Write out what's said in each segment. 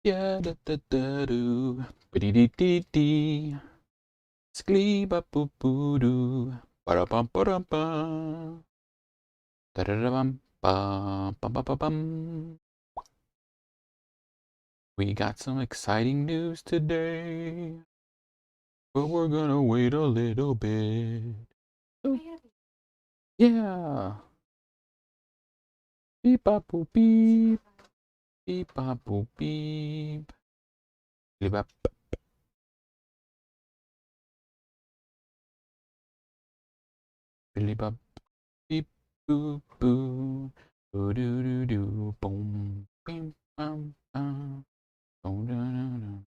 Yeah, da da da do. Biddy dee dee dee. Sklee ba boo boo doo. Ba da bum ba dum bum. Da da da bum bum bum bum bum bum. We got some exciting news today, but we're gonna wait a little bit. Oh, yeah. Beep bop boop beep. Beep bop boop beep. Beep bop. Beep bop. Beep boo boo. Boo doo doo doo. Boom. Bing bum bum. Boom doo doo doo.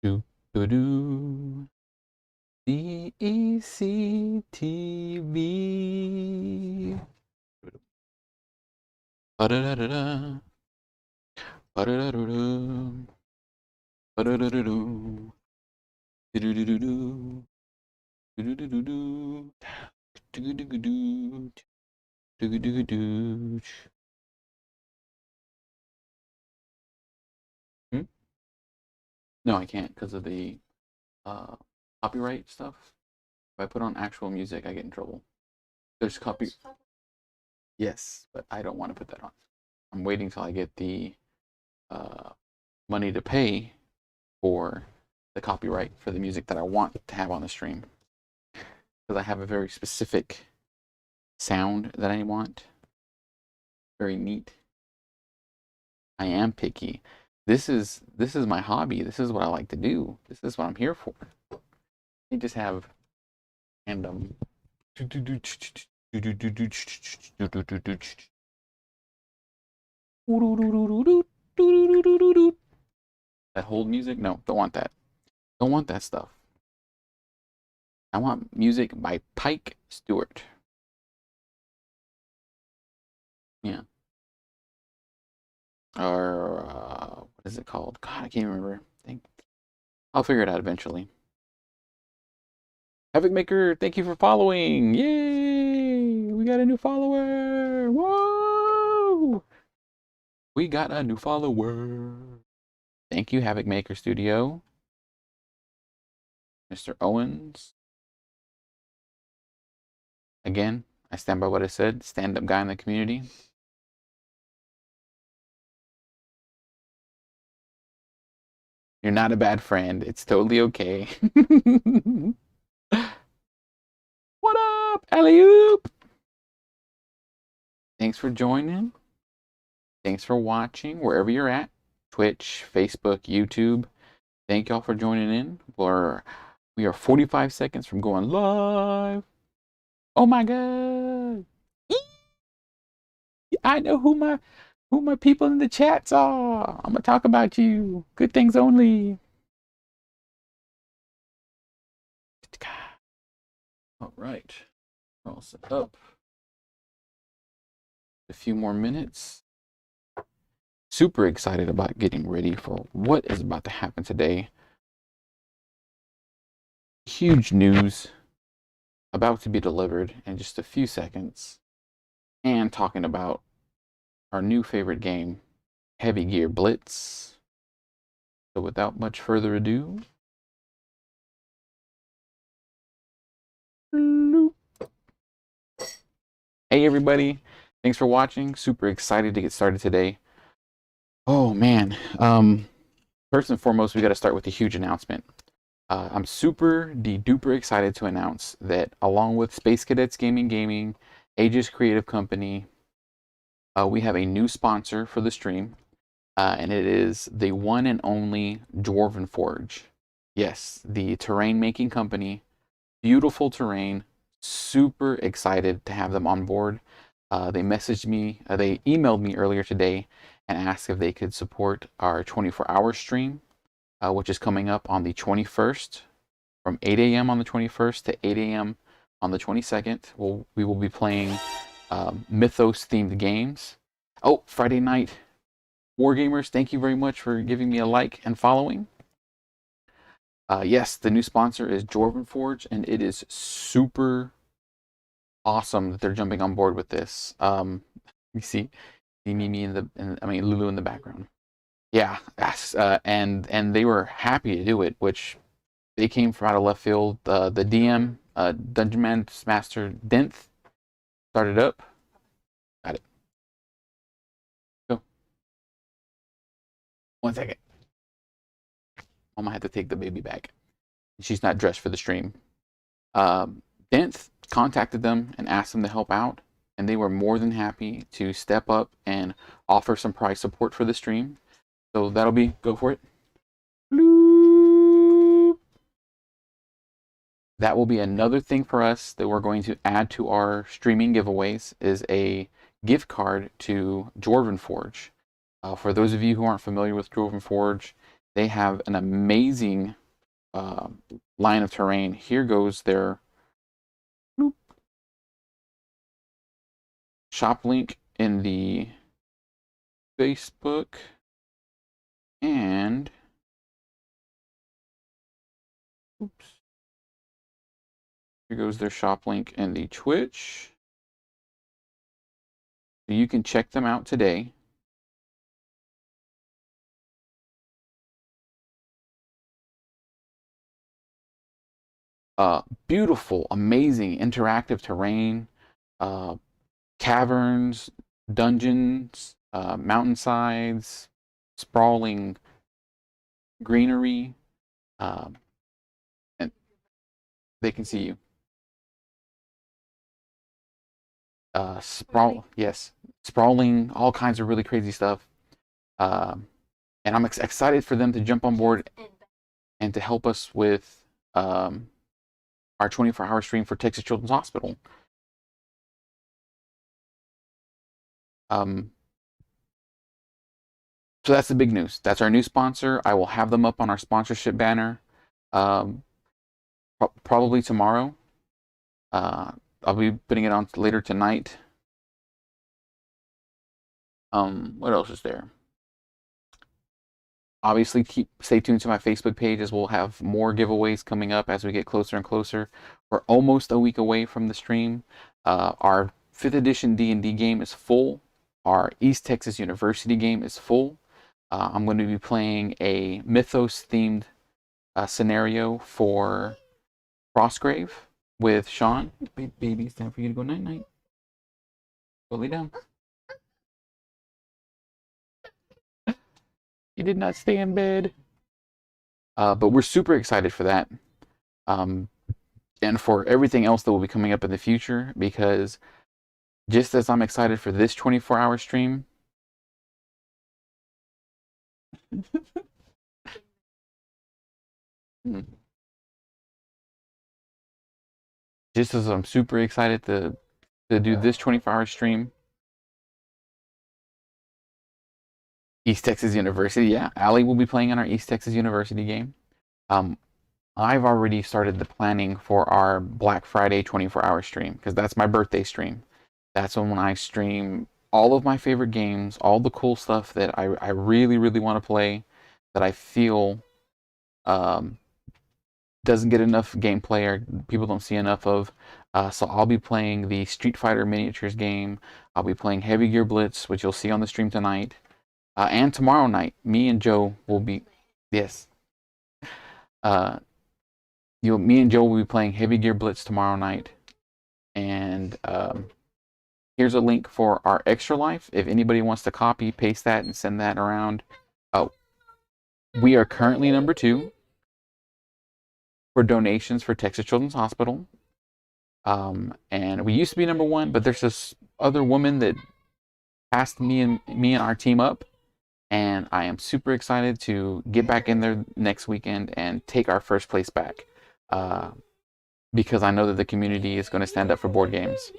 Doo doo doo. DECTV. Ba-da-da-da-da. Ba-da-da-da-da. Ba-da-da-da-doo. Do-do-do-do-do. Do-do-do-do-do. Do-do-do-do. Do-do-do-do. Hmm? No, I can't because of the uh, copyright stuff. If I put on actual music, I get in trouble. There's copy. Yes, but I don't want to put that on. I'm waiting till I get the uh, money to pay for the copyright for the music that I want to have on the stream. Because I have a very specific sound that I want. Very neat. I am picky. This is my hobby. This is what I like to do. This is what I'm here for. They just have random that hold music. No, don't want that. Don't want that stuff. I want music by Pike Stewart. Yeah. Or what is it called? God, I can't remember. I'll figure it out eventually. Havoc Maker, thank you for following. Yay! We got a new follower. Whoa! We got a new follower. Thank you, Havoc Maker Studio. Mr. Owens. Again, I stand by what I said. Stand-up guy in the community. You're not a bad friend. It's totally okay. What up, Alley-oop? Thanks for joining. Thanks for watching wherever you're at. Twitch, Facebook, YouTube. Thank y'all for joining in. We are 45 seconds from going live. Oh my god. I know who my people in the chats are. I'm gonna talk about you. Good things only. All right. We're all set up. A few more minutes. Super excited about getting ready for what is about to happen today. Huge news about to be delivered in just a few seconds. And talking about our new favorite game, Heavy Gear Blitz. So without much further ado, hey everybody, thanks for watching. Super excited to get started today. Oh man, first and foremost, we got to start with a huge announcement. I'm super duper excited to announce that along with Space Cadets Gaming, Aegis Creative Company, we have a new sponsor for the stream, and it is the one and only Dwarven Forge. Yes, the terrain making company. Beautiful terrain. Super excited to have them on board. They messaged me, they emailed me earlier today and asked if they could support our 24-hour stream, which is coming up on the 21st from 8 a.m. on the 21st to 8 a.m. on the 22nd. We will be playing Mythos themed games. Oh, Friday night. Wargamers, thank you very much for giving me a like and following. Yes, the new sponsor is Dwarven Forge, and it is super awesome that they're jumping on board with this. You see Mimi Lulu in the background. Yeah, yes, and they were happy to do it, which they came from out of left field. The DM, Dungeon Master Denth, started up. Got it. Go. 1 second. Mama had to take the baby back. She's not dressed for the stream. Denth contacted them and asked them to help out, and they were more than happy to step up and offer some prize support for the stream. So that'll be, go for it. Bloop. That will be another thing for us that we're going to add to our streaming giveaways, is a gift card to Dwarven Forge. For those of you who aren't familiar with Dwarven Forge, they have an amazing line of terrain. Here goes their shop link in the Facebook, and oops, here goes their shop link in the Twitch. So you can check them out today. Beautiful, amazing, interactive terrain, caverns, dungeons, mountainsides, sprawling greenery, and they can see you. Yes, sprawling, all kinds of really crazy stuff. And I'm excited for them to jump on board and to help us with our 24-hour stream for Texas Children's Hospital. So that's the big news. That's our new sponsor. I will have them up on our sponsorship banner probably tomorrow. I'll be putting it on later tonight. What else is there? Obviously, stay tuned to my Facebook page, as we'll have more giveaways coming up as we get closer and closer. We're almost a week away from the stream. Our 5th edition D&D game is full. Our East Texas University game is full. I'm going to be playing a Mythos-themed scenario for Frostgrave with Sean. Baby, it's time for you to go night-night. Go lay down. You did not stay in bed. But we're super excited for that. And for everything else that will be coming up in the future, because just as I'm excited for this 24-hour stream, just as I'm super excited to do this 24-hour stream, East Texas University, yeah, Allie will be playing in our East Texas University game. I've already started the planning for our Black Friday 24-hour stream, because that's my birthday stream. That's when I stream all of my favorite games, all the cool stuff that I really, really want to play, that I feel doesn't get enough gameplay or people don't see enough of. So I'll be playing the Street Fighter Miniatures game. I'll be playing Heavy Gear Blitz, which you'll see on the stream tonight. And tomorrow night, me and Joe will be, yes. Me and Joe will be playing Heavy Gear Blitz tomorrow night. And here's a link for our Extra Life. If anybody wants to copy, paste that, and send that around. Oh, we are currently number 2. for donations for Texas Children's Hospital. And we used to be number one, but there's this other woman that passed me and our team up, and I am super excited to get back in there next weekend and take our first place back, because I know that the community is going to stand up for board games.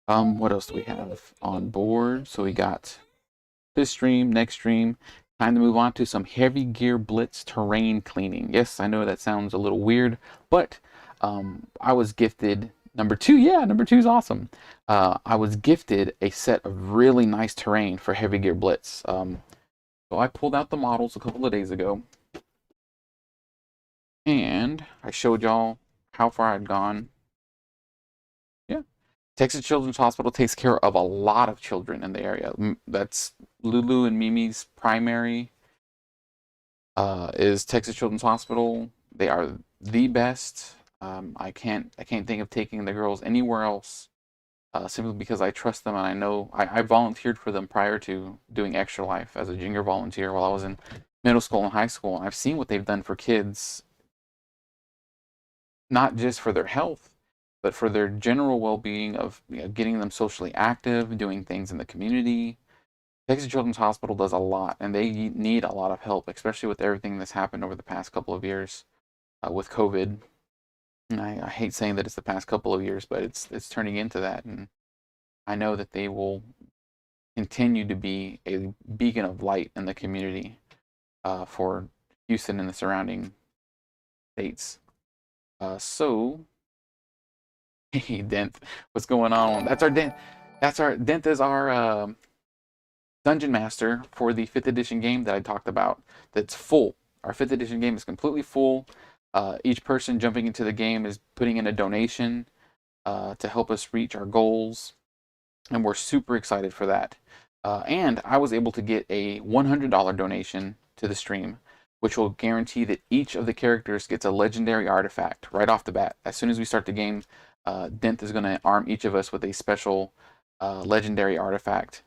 What else do we have on board? So we got this stream, next stream. Time to move on to some Heavy Gear Blitz terrain cleaning. Yes, I know that sounds a little weird, but I was gifted number two. Yeah, number two is awesome. I was gifted a set of really nice terrain for Heavy Gear Blitz. So I pulled out the models a couple of days ago, and I showed y'all how far I'd gone. Yeah. Texas Children's Hospital takes care of a lot of children in the area. That's Lulu and Mimi's primary, is Texas Children's Hospital. They are the best. I can't think of taking the girls anywhere else, simply because I trust them and I know I volunteered for them prior to doing Extra Life as a junior volunteer while I was in middle school and high school. And I've seen what they've done for kids, not just for their health, but for their general well-being of, getting them socially active, doing things in the community. Texas Children's Hospital does a lot, and they need a lot of help, especially with everything that's happened over the past couple of years, with COVID. And I hate saying that it's the past couple of years, but it's turning into that, and I know that they will continue to be a beacon of light in the community, for Houston and the surrounding states. So, hey, Dent, what's going on? That's our Dent. Dent is our Dungeon Master for the 5th edition game that I talked about. That's full. Our 5th edition game is completely full. Each person jumping into the game is putting in a donation to help us reach our goals, and we're super excited for that. And I was able to get a $100 donation to the stream, which will guarantee that each of the characters gets a legendary artifact right off the bat. As soon as we start the game, Dent is going to arm each of us with a special legendary artifact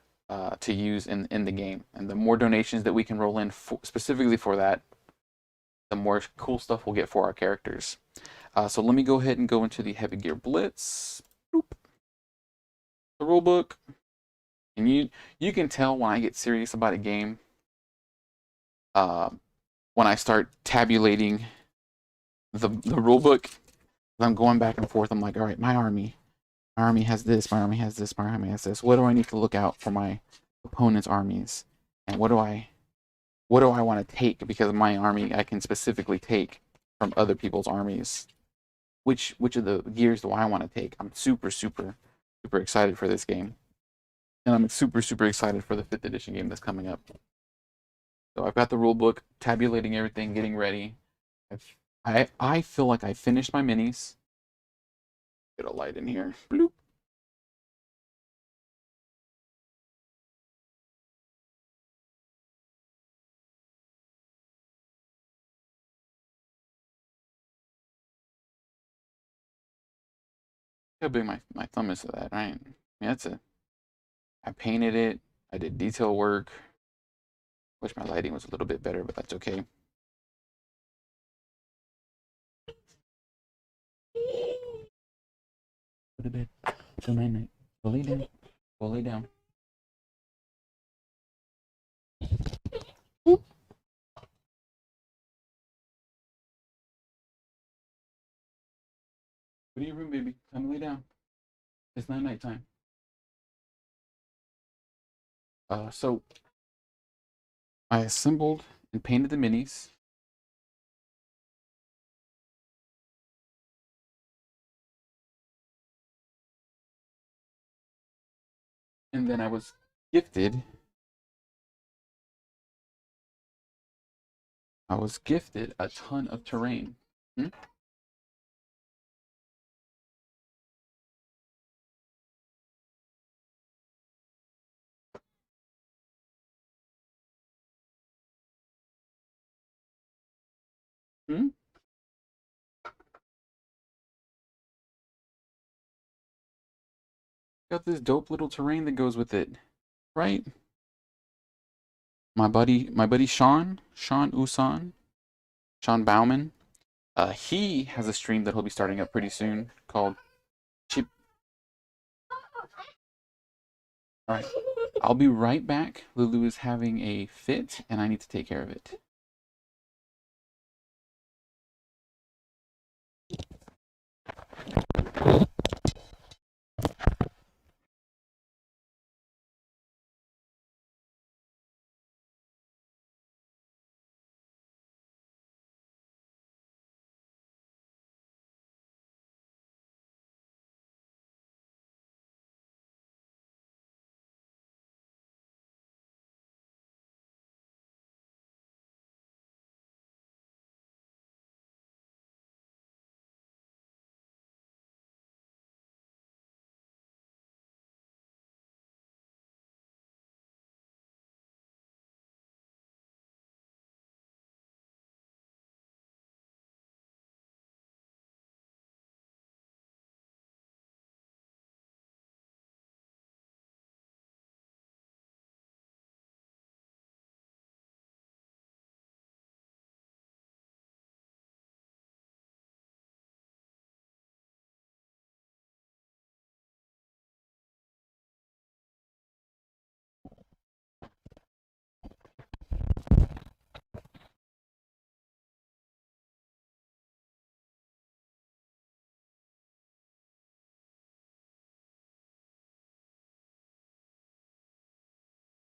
to use in the game. And the more donations that we can roll in specifically for that, the more cool stuff we'll get for our characters. So let me go ahead and go into the Heavy Gear Blitz. Boop. The rulebook. And you can tell when I get serious about a game, when I start tabulating the rulebook. I'm going back and forth. I'm like, all right, my army has this, my army has this, my army has this. What do I need to look out for my opponent's armies? And what do I want to take? Because my army I can specifically take from other people's armies. Which of the gears do I want to take? I'm super excited for this game. And I'm super excited for the 5th edition game that's coming up. So I've got the rule book, tabulating everything, getting ready. I feel like I finished my minis. Get a light in here. Bloop. How big my thumb is to that, right? Yeah, I painted it. I did detail work. Wish my lighting was a little bit better, but that's okay. Go to bed. Till night. Go lay down. Go lay down. Whoop. Go to your room, baby. Time to lay down. It's not nighttime. So I assembled and painted the minis. And then I was gifted a ton of terrain. Hmm? Hmm? Got this dope little terrain that goes with it, right? my buddy Sean Usan, Sean Bauman. He has a stream that he'll be starting up pretty soon called Chip. All right, I'll be right back. Lulu is having a fit, and I need to take care of it.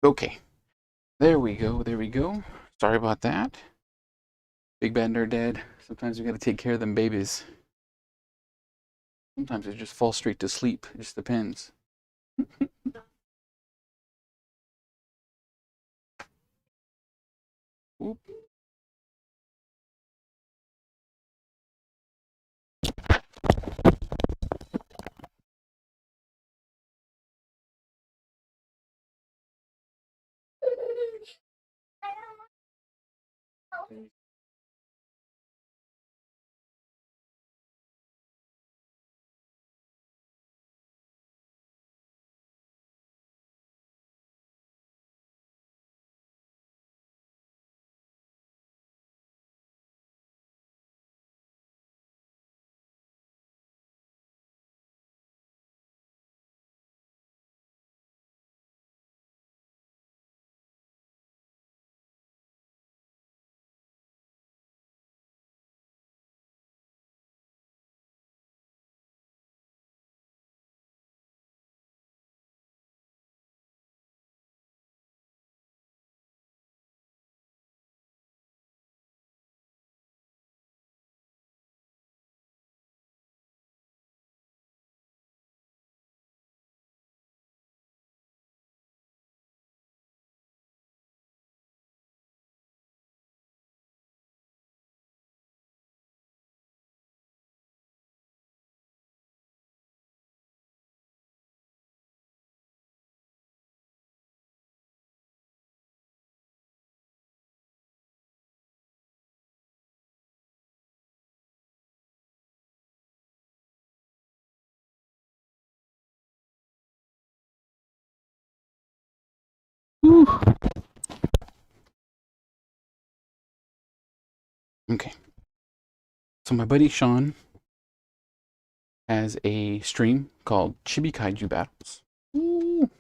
Okay, there we go. There we go. Sorry about that. Big Bad Nerd Dad. Sometimes we gotta take care of them babies. Sometimes they just fall straight to sleep. It just depends. Oop. Whew. Okay. So my buddy Sean has a stream called Chibi Kaiju Battles. Ooh.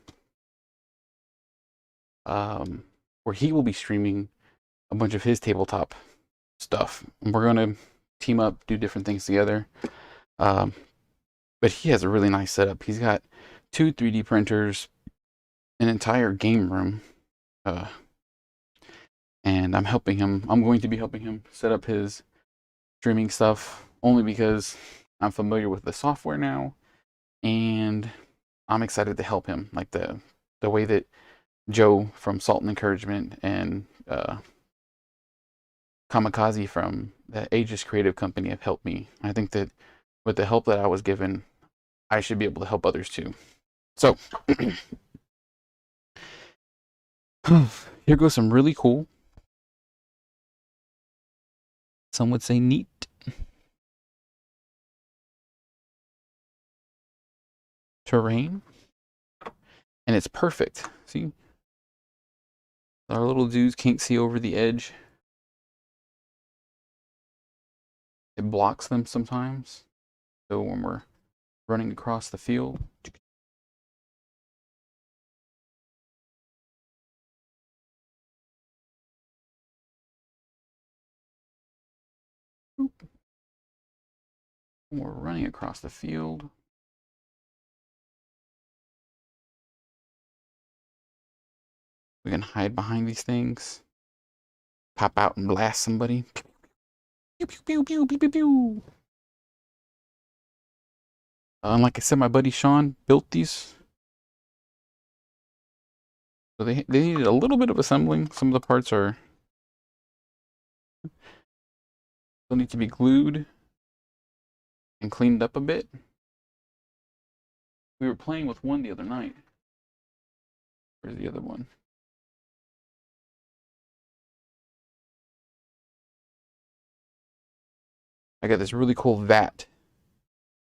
Where he will be streaming a bunch of his tabletop stuff. And we're gonna team up, do different things together. Um, but he has a really nice setup. He's got two 3D printers, an entire game room, and I'm helping him. I'm going to be helping him set up his streaming stuff only because I'm familiar with the software now, and I'm excited to help him. Like the way that Joe from Salt and Encouragement and Kamikaze from the Aegis Creative Company have helped me. I think that with the help that I was given, I should be able to help others too. So here goes some really cool, some would say neat, terrain. And it's perfect. See? Our little dudes can't see over the edge. It blocks them sometimes. So when we're running across the field, when we're running across the field, we can hide behind these things, pop out and blast somebody. Pew, pew, pew, pew, pew, pew, pew. Like I said, my buddy Sean built these. So they needed a little bit of assembling. Some of the parts are still need to be glued and cleaned up a bit. We were playing with one the other night. Where's the other one? I got this really cool vat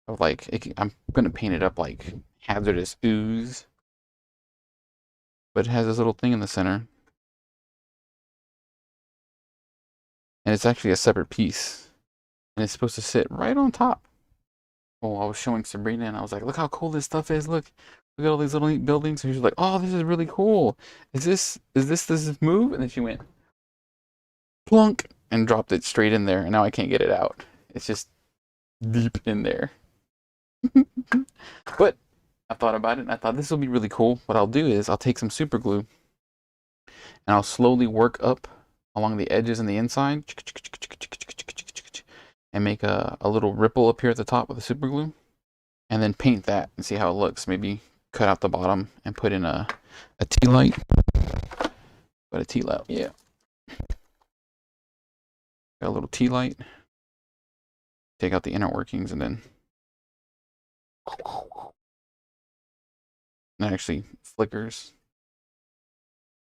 of like, I'm gonna paint it up like hazardous ooze. But it has this little thing in the center. And it's actually a separate piece. And it's supposed to sit right on top. Well, I was showing Sabrina and I was like, look how cool this stuff is. Look at all these little neat buildings. And she was like, oh, this is really cool. Is this move? And then she went plunk and dropped it straight in there. And now I can't get it out. It's just deep in there. But I thought about it and I thought this will be really cool. What I'll do is I'll take some super glue and I'll slowly work up along the edges and the inside and make a little ripple up here at the top with the super glue and then paint that and see how it looks. Maybe cut out the bottom and put in a tea light. Put a tea light, yeah. Got a little tea light. Take out the inner workings and then that actually flickers.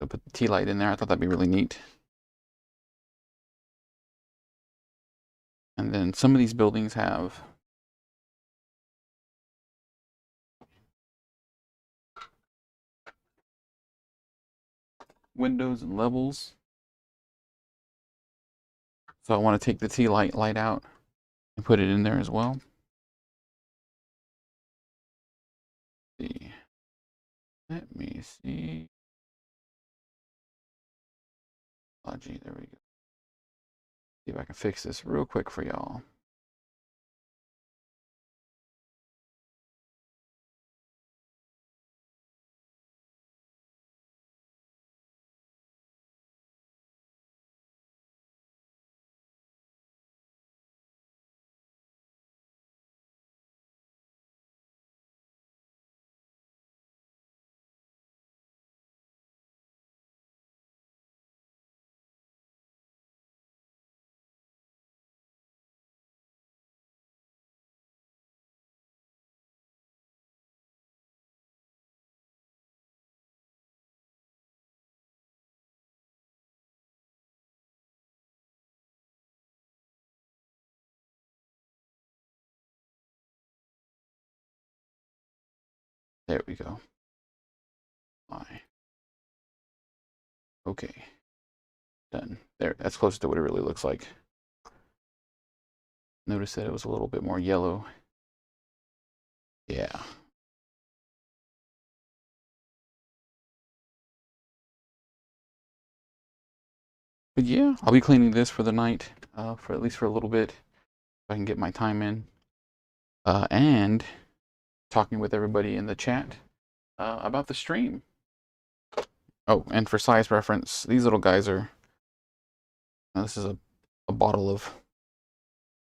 So put the tea light in there. I thought that'd be really neat. And then some of these buildings have windows and levels. So I want to take the tea light out and put it in there as well. Let me see. Oh, gee, there we go. See if I can fix this real quick for y'all. There we go. Okay. Done. There, that's close to what it really looks like. Notice that it was a little bit more yellow. Yeah. But yeah, I'll be cleaning this for the night, for at least for a little bit, so I can get my time in. And talking with everybody in the chat about the stream. Oh, and for size reference, these little guys are, this is a bottle of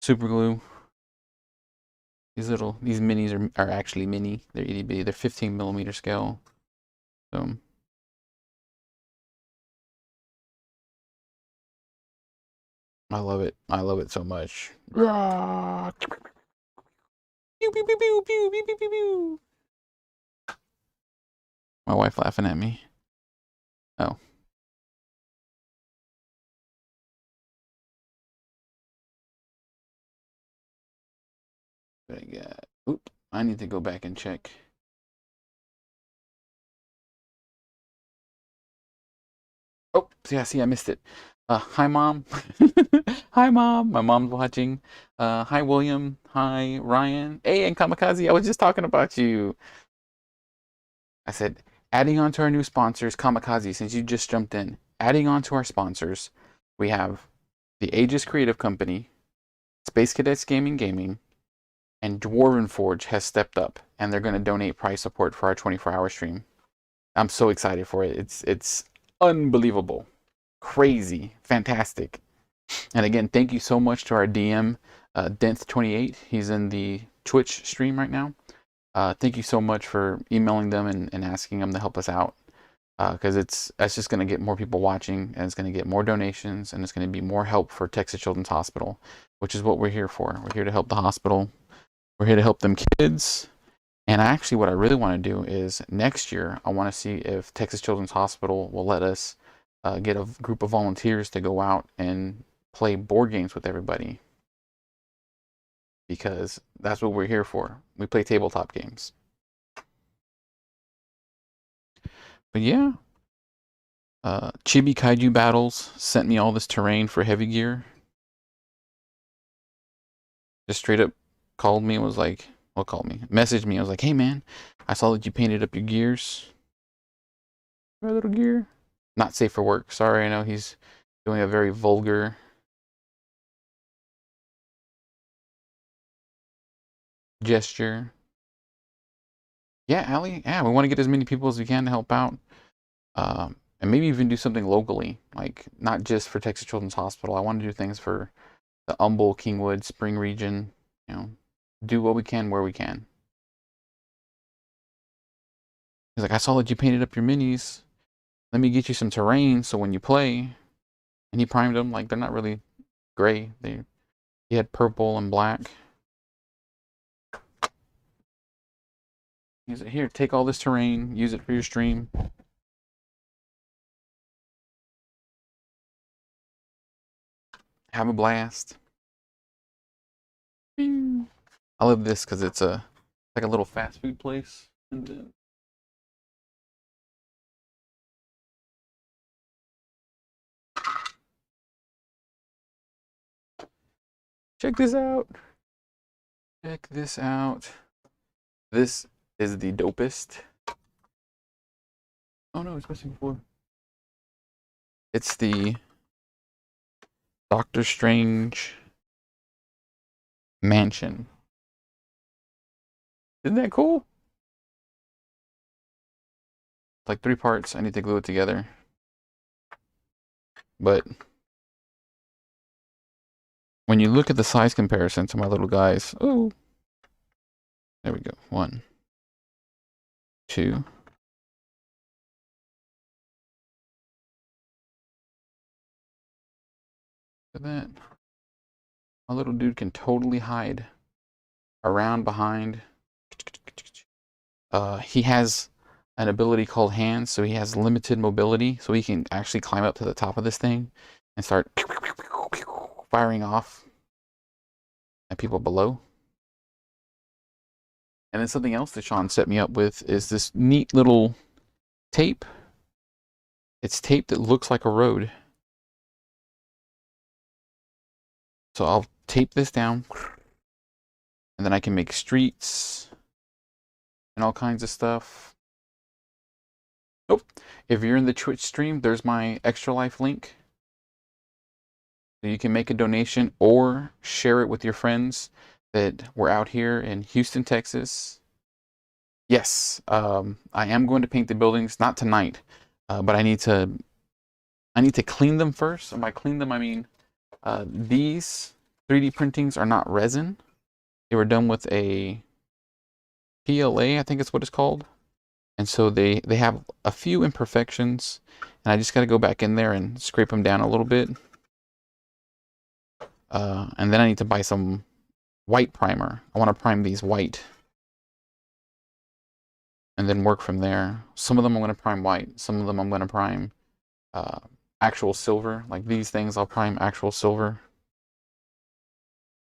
super glue. These minis are actually mini. They're itty bitty. They're 15 millimeter scale. So I love it. I love it so much. Pew, pew, pew, pew, pew, pew, pew, pew, pew. My wife laughing at me. Oh. What I got? Oop. I need to go back and check. yeah, see, I missed it. Hi, Mom. Hi, Mom. My mom's watching. Hi, William. Hi, Ryan. Hey, and Kamikaze, I was just talking about you. I said, adding on to our new sponsors, Kamikaze, since you just jumped in, adding on to our sponsors, we have the Aegis Creative Company, Space Cadets Gaming, and Dwarven Forge has stepped up, and they're going to donate prize support for our 24-hour stream. I'm so excited for it. It's unbelievable, crazy, fantastic. And again, thank you so much to our DM, Denth28. He's in the Twitch stream right now. Thank you so much for emailing them and asking them to help us out. Because that's just going to get more people watching, and it's going to get more donations, and it's going to be more help for Texas Children's Hospital, which is what we're here for. We're here to help the hospital. We're here to help them kids. And actually, what I really want to do is next year, I want to see if Texas Children's Hospital will let us get a group of volunteers to go out and play board games with everybody. Because that's what we're here for. We play tabletop games. But yeah, Chibi Kaiju Battles sent me all this terrain for heavy gear. Just straight up called me and was like, well, called me, messaged me. I was like, hey man, I saw that you painted up your gears. My little gear. Not safe for work. Sorry, I know he's doing a very vulgar gesture. Yeah, Allie. Yeah, we want to get as many people as we can to help out. And maybe even do something locally, like not just for Texas Children's Hospital. I want to do things for the Humble, Kingwood, Spring region. You know, do what we can where we can. He's like, I saw that you painted up your minis. Let me get you some terrain so when you play. And he primed them. Like, they're not really gray. He had purple and black. He's like, here, take all this terrain. Use it for your stream. Have a blast. I love this because it's like a little fast food place. And then check this out. Check this out. This is the dopest. Oh no, it's missing before. It's the Doctor Strange mansion. Isn't that cool? It's like 3 parts. I need to glue it together. But when you look at the size comparison to my little guys, oh, there we go. 1, 2. Look at that. My little dude can totally hide around behind. He has an ability called hands, so he has limited mobility, so he can actually climb up to the top of this thing and start firing off at people below. And then something else that Sean set me up with is this neat little tape. It's tape that looks like a road. So I'll tape this down, and then I can make streets and all kinds of stuff. Oh, if you're in the Twitch stream, there's my Extra Life link. So you can make a donation or share it with your friends that were out here in Houston, Texas. Yes, I am going to paint the buildings, not tonight, but I need to clean them first. And by clean them, I mean these 3D printings are not resin. They were done with a PLA, I think it's what it's called. And so they have a few imperfections, and I just got to go back in there and scrape them down a little bit. And then I need to buy some white primer. I want to prime these white. And then work from there. Some of them I'm going to prime white. Some of them I'm going to prime actual silver. Like these things, I'll prime actual silver.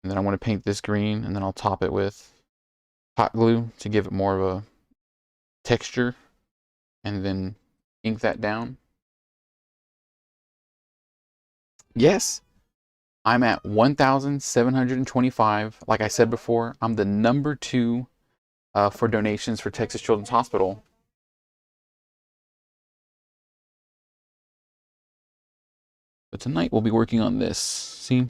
And then I want to paint this green, and then I'll top it with hot glue to give it more of a texture. And then ink that down. Yes, I'm at 1,725. Like I said before, I'm the number 2 for donations for Texas Children's Hospital. But tonight we'll be working on this. See,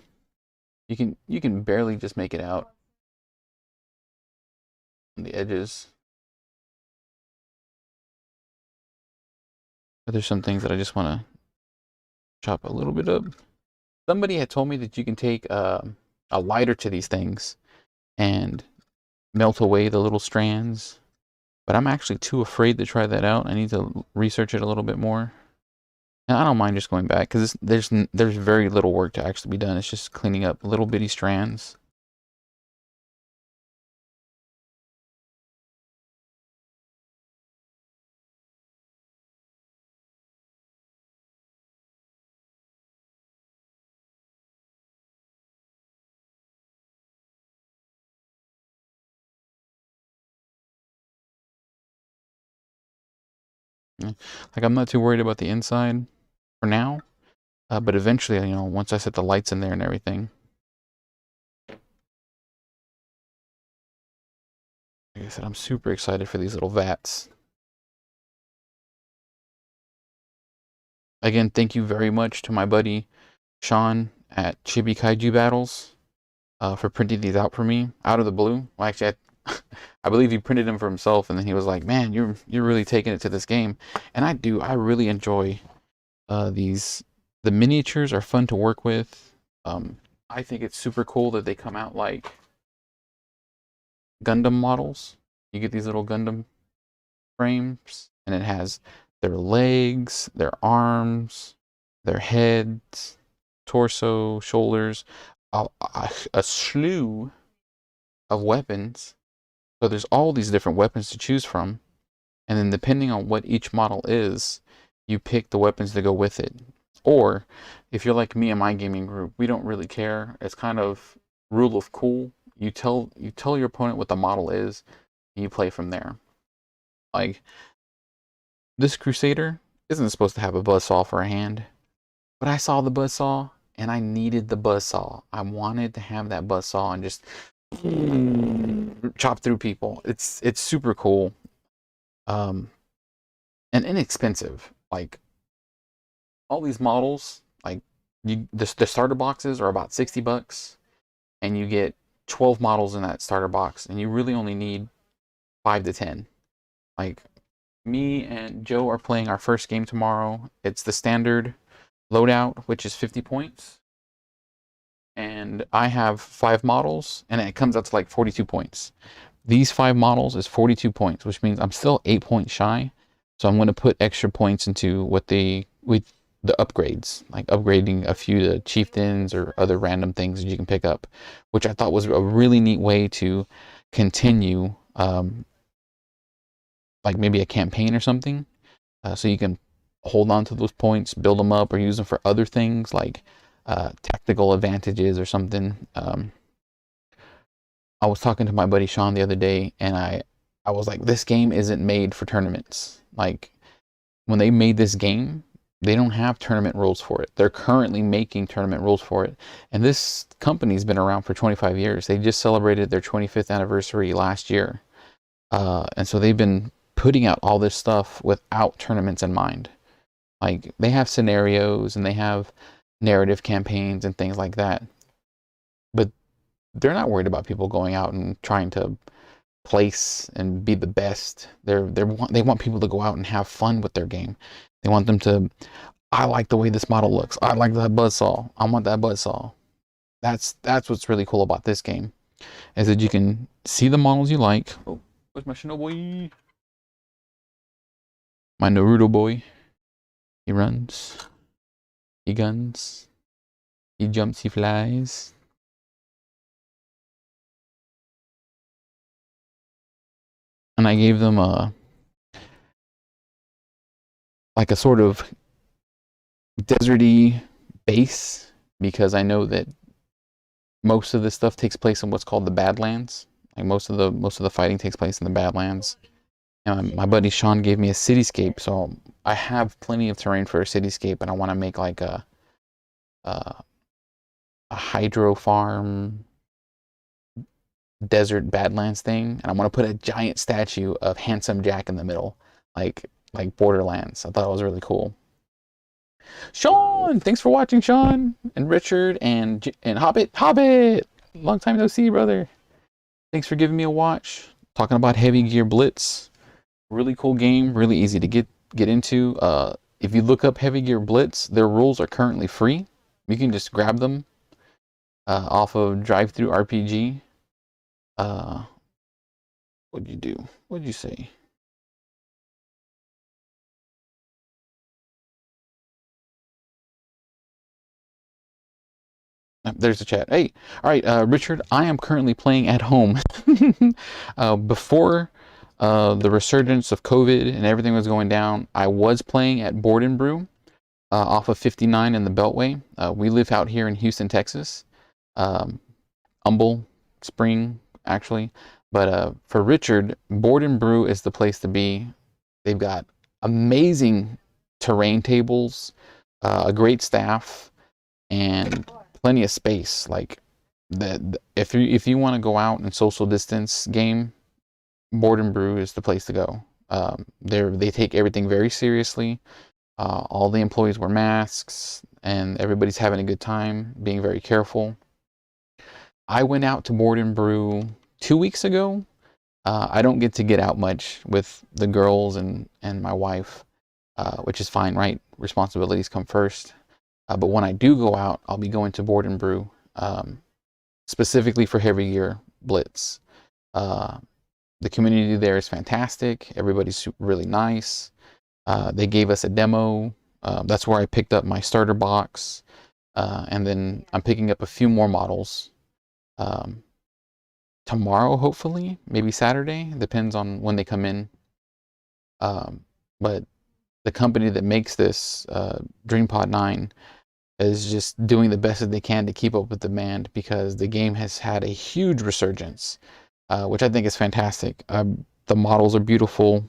you can barely just make it out on the edges. But there's some things that I just want to chop a little bit up. Somebody had told me that you can take a lighter to these things and melt away the little strands. But I'm actually too afraid to try that out. I need to research it a little bit more. And I don't mind just going back because there's very little work to actually be done. It's just cleaning up little bitty strands. Yeah. Like I'm not too worried about the inside for now, but eventually, once I set the lights in there and everything. Like I said, I'm super excited for these little vats. Again, thank you very much to my buddy Sean at Chibi Kaiju Battles for printing these out for me out of the blue. Well, actually, I believe he printed them for himself, and then he was like, "Man, you're really taking it to this game," and I do. I really enjoy these. The miniatures are fun to work with. I think it's super cool that they come out like Gundam models. You get these little Gundam frames, and it has their legs, their arms, their heads, torso, shoulders, a slew of weapons. So there's all these different weapons to choose from, and then depending on what each model is, you pick the weapons to go with it. Or if you're like me and my gaming group, we don't really care. It's kind of rule of cool. You tell your opponent what the model is, and you play from there. Like this Crusader isn't supposed to have a buzzsaw for a hand, but I saw the buzzsaw and I needed the buzzsaw. I wanted to have that buzzsaw and just chop through people. It's super cool. And inexpensive. Like all these models, like the starter boxes are about $60, and you get 12 models in that starter box, and you really only need 5 to 10. Like me and Joe are playing our first game tomorrow. It's the standard loadout, which is 50 points. And I have 5 models, and it comes out to like 42 points. These 5 models is 42 points, which means I'm still 8 points shy. So I'm going to put extra points into the upgrades, like upgrading a few to chieftains or other random things that you can pick up, which I thought was a really neat way to continue, like maybe a campaign or something. So you can hold on to those points, build them up, or use them for other things like tactical advantages or something. I was talking to my buddy Sean the other day, and I was like, this game isn't made for tournaments. Like when they made this game, they don't have tournament rules for it. They're currently making tournament rules for it. And this company's been around for 25 years. They just celebrated their 25th anniversary last year. And so they've been putting out all this stuff without tournaments in mind. Like they have scenarios and they have narrative campaigns and things like that. But they're not worried about people going out and trying to place and be the best. They want people to go out and have fun with their game. They want them to, I like the way this model looks. I like that buzzsaw. I want that buzzsaw. That's what's really cool about this game, is that you can see the models you like. Oh, where's my Shinoboy? My Naruto boy. He runs. He guns. He jumps. He flies. And I gave them like a sort of deserty base, because I know that most of this stuff takes place in what's called the Badlands. Like most of the fighting takes place in the Badlands. And my buddy Sean gave me a cityscape, so I have plenty of terrain for a cityscape, and I want to make like a a hydro farm desert badlands thing, and I want to put a giant statue of Handsome Jack in the middle, like Borderlands. I thought it was really cool. Sean, thanks for watching, Sean and Richard and Hobbit. Long time no see, brother. Thanks for giving me a watch. Talking about Heavy Gear Blitz. Really cool game, really easy to get into. If you look up Heavy Gear Blitz, their rules are currently free. You can just grab them off of Drive-Thru RPG. What'd you do? What'd you say? There's the chat. Hey, all right, Richard, I am currently playing at home. Before the resurgence of COVID and everything was going down, I was playing at Board and Brew off of 59 in the Beltway. We live out here in Houston, Texas. Humble Spring, actually. But for Richard, Board and Brew is the place to be. They've got amazing terrain tables, a great staff, and plenty of space. Like if you want to go out and social distance game, Board and Brew is the place to go. They take everything very seriously. All the employees wear masks, and everybody's having a good time, being very careful. I went out to Board and Brew 2 weeks ago. I don't get out much with the girls and my wife, which is fine, right? Responsibilities come first. But when I do go out, I'll be going to Board and Brew, specifically for Heavy Gear Blitz. The community there is fantastic. Everybody's really nice. They gave us a demo. That's where I picked up my starter box. And then I'm picking up a few more models tomorrow, hopefully, maybe Saturday. Depends on when they come in. But the company that makes this, DreamPod 9, is just doing the best that they can to keep up with demand, because the game has had a huge resurgence, which I think is fantastic. The models are beautiful.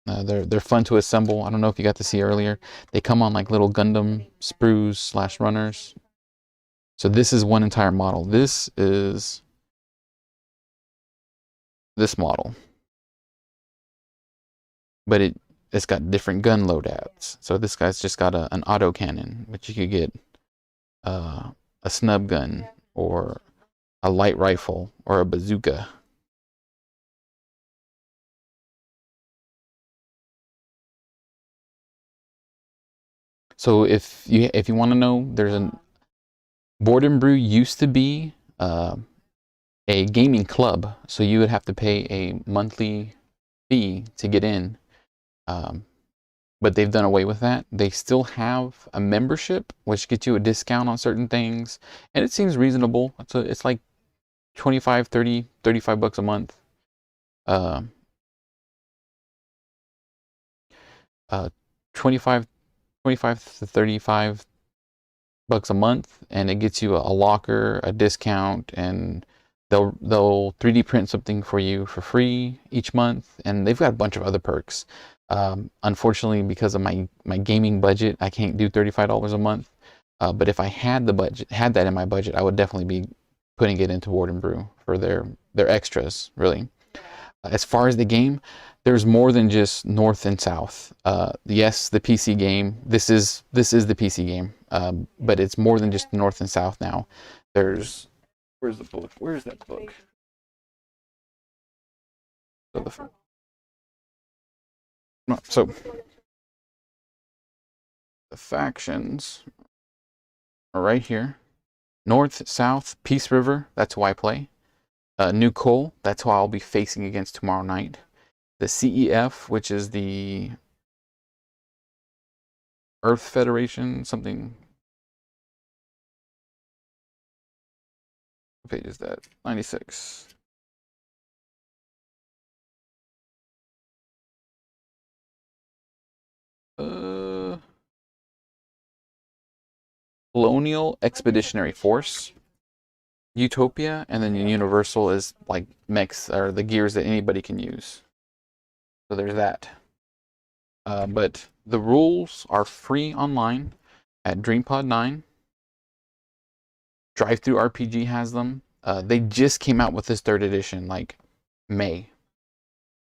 They're fun to assemble. I don't know if you got to see earlier. They come on like little Gundam sprues / runners. So this is one entire model. This is this model, but it's got different gun loadouts. So this guy's just got an auto cannon, but you could get a snub gun or a light rifle or a bazooka. So if you want to know, there's a Board and Brew used to be a gaming club, so you would have to pay a monthly fee to get in. But they've done away with that. They still have a membership, which gets you a discount on certain things, and it seems reasonable. It's like 25, 30, 35 bucks a month. 25 to 35 bucks a month, and it gets you a locker, a discount, and they'll 3D print something for you for free each month, and they've got a bunch of other perks. Unfortunately, because of my gaming budget, I can't do $35 a month. But if I had that in my budget, I would definitely be putting it into Board and Brew for their extras, really. As far as the game, there's more than just North and South. Yes, the PC game. This is the PC game, but it's more than just North and South now. Where's the book? Where's that book? So the factions are right here. North, South, Peace River. That's who I play. New Coal. That's who I'll be facing against tomorrow night. The CEF, which is the Earth Federation, something. What page is that? 96. Colonial Expeditionary Force, Utopia, and then Universal is like mechs, or the gears that anybody can use. So there's that. But the rules are free online at DreamPod 9. Drive Through RPG has them. They just came out with this third edition like May.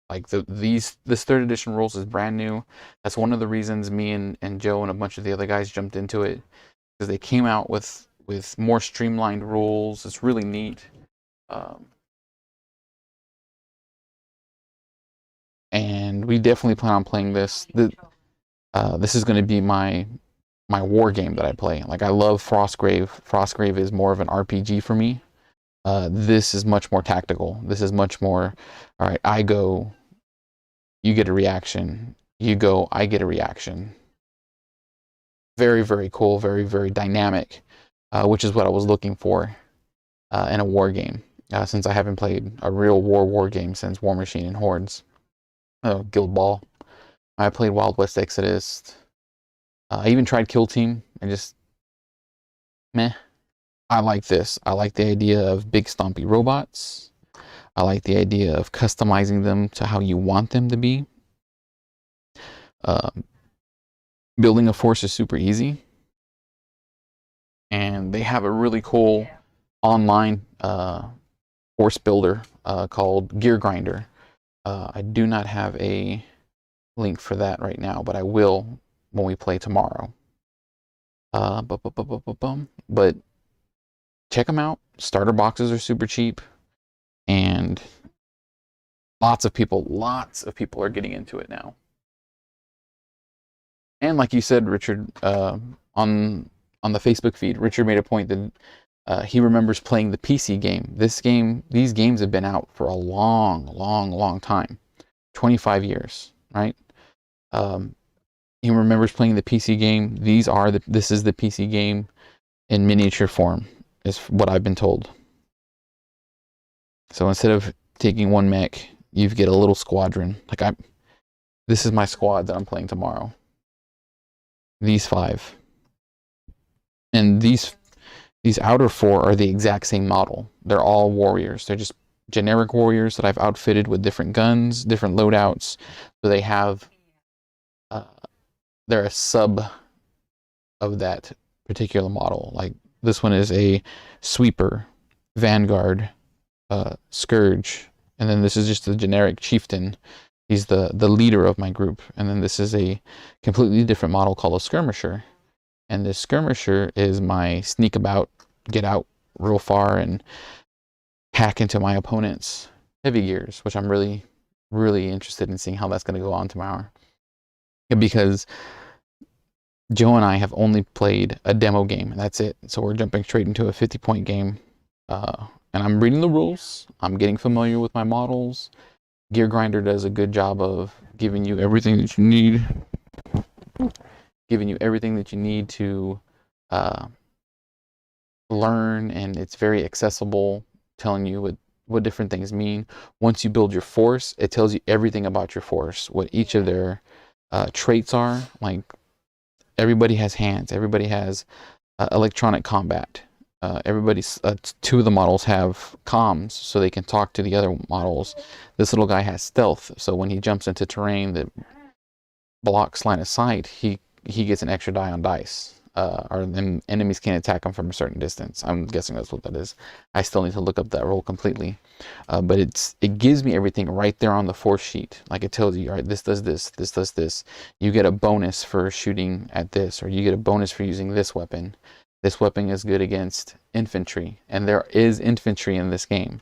Like this third edition rules is brand new. That's one of the reasons me and Joe and a bunch of the other guys jumped into it, because they came out with more streamlined rules. It's really neat. And we definitely plan on playing this. This is going to be my war game that I play. Like, I love Frostgrave. Frostgrave is more of an RPG for me. This is much more tactical. This is much more, all right, I go, you get a reaction. You go, I get a reaction. Very, very cool. Very, very dynamic, which is what I was looking for in a war game. Since I haven't played a real war game since War Machine and Hordes. Guild Ball. I played Wild West Exodus. I even tried Kill Team. I just, meh. I like this. I like the idea of big stompy robots. I like the idea of customizing them to how you want them to be. Building a force is super easy. And they have a really cool online force builder called Gear Grinder. I do not have a link for that right now, but I will when we play tomorrow. But check them out. Starter boxes are super cheap, and lots of people are getting into it now. And like you said, Richard, on the Facebook feed, Richard made a point that he remembers playing the PC game. These games have been out for a long time, 25 years, right? He remembers playing the PC game. This is the PC game in miniature form, is what I've been told. So instead of taking one mech, you get a little squadron. This is my squad that I'm playing tomorrow. These 5. And these outer 4 are the exact same model. They're all warriors. They're just generic warriors that I've outfitted with different guns, different loadouts. So they have, they're a sub of that particular model. Like, this one is a Sweeper, Vanguard, Scourge, and then this is just the generic Chieftain. He's the leader of my group. And then this is a completely different model called a Skirmisher. And this Skirmisher is my sneak about, get out real far and hack into my opponent's heavy gears, which I'm really, really interested in seeing how that's going to go on tomorrow. Because Joe and I have only played a demo game, and that's it. So we're jumping straight into a 50-point game. And I'm reading the rules. I'm getting familiar with my models. Gear Grinder does a good job of giving you everything that you need. Giving you everything that you need to learn, and it's very accessible, telling you what different things mean. Once you build your force, it tells you everything about your force, what each of their traits are. Like, everybody has hands, everybody has electronic combat. 2 of the models have comms, so they can talk to the other models. This little guy has stealth, so when he jumps into terrain that blocks line of sight, he gets an extra die on dice. Or then enemies can't attack him from a certain distance. I'm guessing that's what that is. I still need to look up that role completely. But it gives me everything right there on the force sheet. Like, it tells you, all right, this does this, this does this. You get a bonus for shooting at this, or you get a bonus for using this weapon. This weapon is good against infantry, and there is infantry in this game.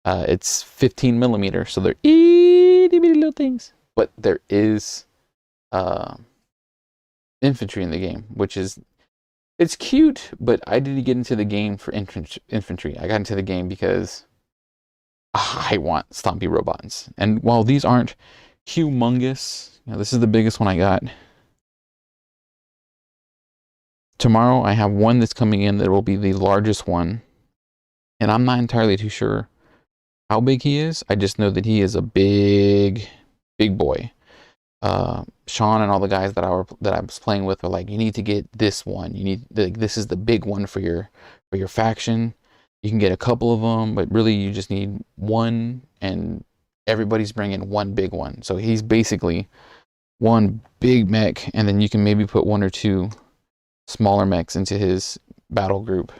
It's 15 millimeters, so they're itty bitty little things. But there is infantry in the game, which is, it's cute, but I didn't get into the game for infantry. I got into the game because I want stompy robots. And while these aren't humongous, this is the biggest one I got. Tomorrow I have one that's coming in that will be the largest one. And I'm not entirely too sure how big he is. I just know that he is a big boy. Sean and all the guys that I was playing with were like, you need to get this one. This is the big one for your faction. You can get a couple of them, but really you just need one, and everybody's bringing one big one. So he's basically one big mech, and then you can maybe put 1 or 2 smaller mechs into his battle group.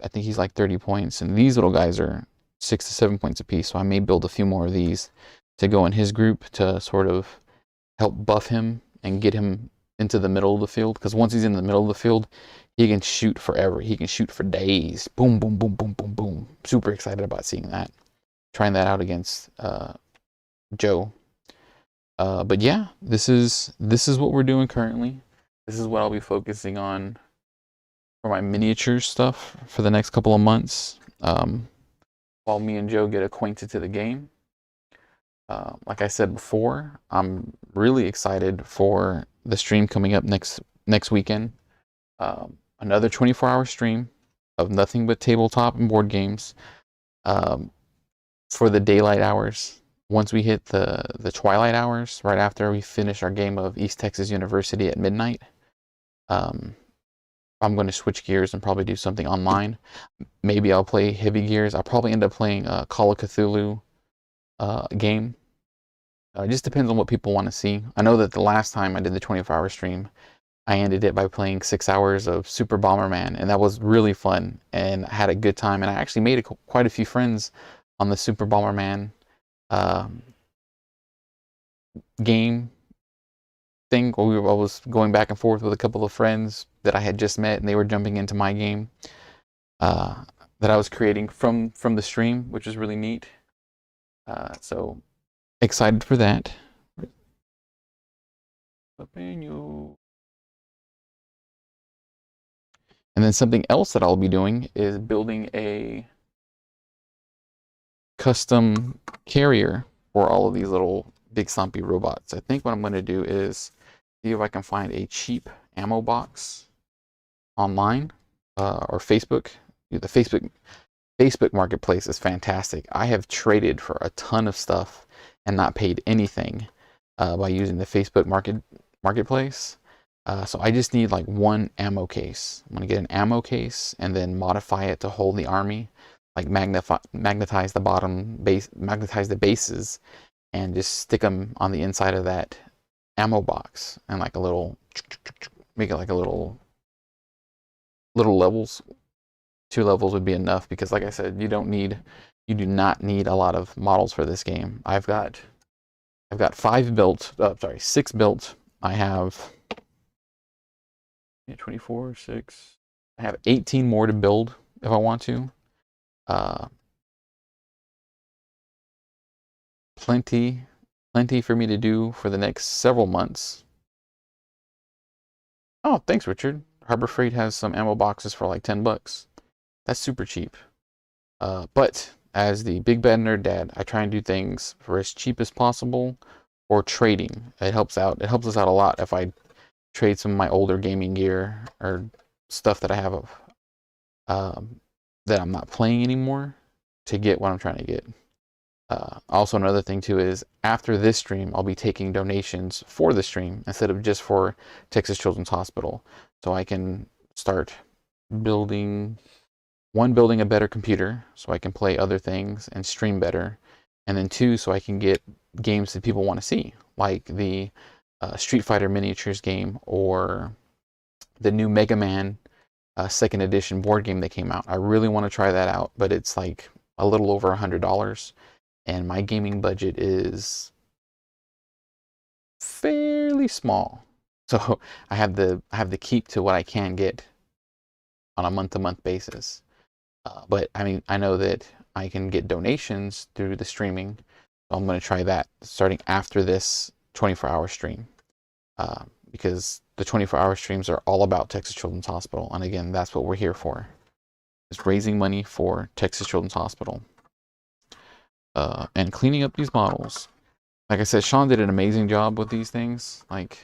I think he's like 30 points, and these little guys are 6 to 7 points apiece. So I may build a few more of these to go in his group to sort of help buff him and get him into the middle of the field. Because once he's in the middle of the field, he can shoot forever. He can shoot for days. Boom, boom, boom, boom, boom, boom. Super excited about seeing that. Trying that out against Joe. But yeah, this is what we're doing currently. This is what I'll be focusing on for my miniature stuff for the next couple of months, while me and Joe get acquainted to the game. Like I said before, I'm really excited for the stream coming up next weekend. Another 24-hour stream of nothing but tabletop and board games for the daylight hours. Once we hit the twilight hours, right after we finish our game of East Texas University at midnight, I'm going to switch gears and probably do something online. Maybe I'll play Heavy Gears. I'll probably end up playing a Call of Cthulhu game. It just depends on what people want to see. I know that the last time I did the 24-hour stream, I ended it by playing 6 hours of Super Bomberman, and that was really fun, and I had a good time, and I actually made quite a few friends on the Super Bomberman game thing. I was going back and forth with a couple of friends that I had just met, and they were jumping into my game that I was creating from the stream, which is really neat. So excited for that. And then something else that I'll be doing is building a custom carrier for all of these little big slumpy robots. I think what I'm going to do is see if I can find a cheap ammo box online or Facebook. The Facebook marketplace is fantastic. I have traded for a ton of stuff and not paid anything by using the Facebook marketplace. So I just need like one ammo case. I'm gonna get an ammo case and then modify it to hold the army, like magnetize the magnetize the bases, and just stick them on the inside of that ammo box, and like a little, make it like a little levels. 2 levels would be enough, because like I said, you do not need a lot of models for this game. I've got 5 built, sorry, 6 built. I have 24, 6. I have 18 more to build if I want to. Plenty for me to do for the next several months. Oh, thanks, Richard. Harbor Freight has some ammo boxes for like $10. That's super cheap. But as the big bad nerd dad, I try and do things for as cheap as possible, or trading. It helps out. It helps us out a lot if I trade some of my older gaming gear or stuff that I have that I'm not playing anymore to get what I'm trying to get. Also, another thing too is after this stream, I'll be taking donations for the stream instead of just for Texas Children's Hospital, so I can start building a better computer so I can play other things and stream better, and then 2, so I can get games that people want to see, like the Street Fighter miniatures game or the new Mega Man 2nd edition board game that came out. I really want to try that out, but it's like a little over $100, and my gaming budget is fairly small. So I have the keep to what I can get on a month-to-month basis. But I mean, I know that I can get donations through the streaming, so I'm going to try that starting after this 24-hour stream, because the 24-hour streams are all about Texas Children's Hospital, and again, that's what we're here for, is raising money for Texas Children's Hospital and cleaning up these models. Like I said, Sean did an amazing job with these things. Like,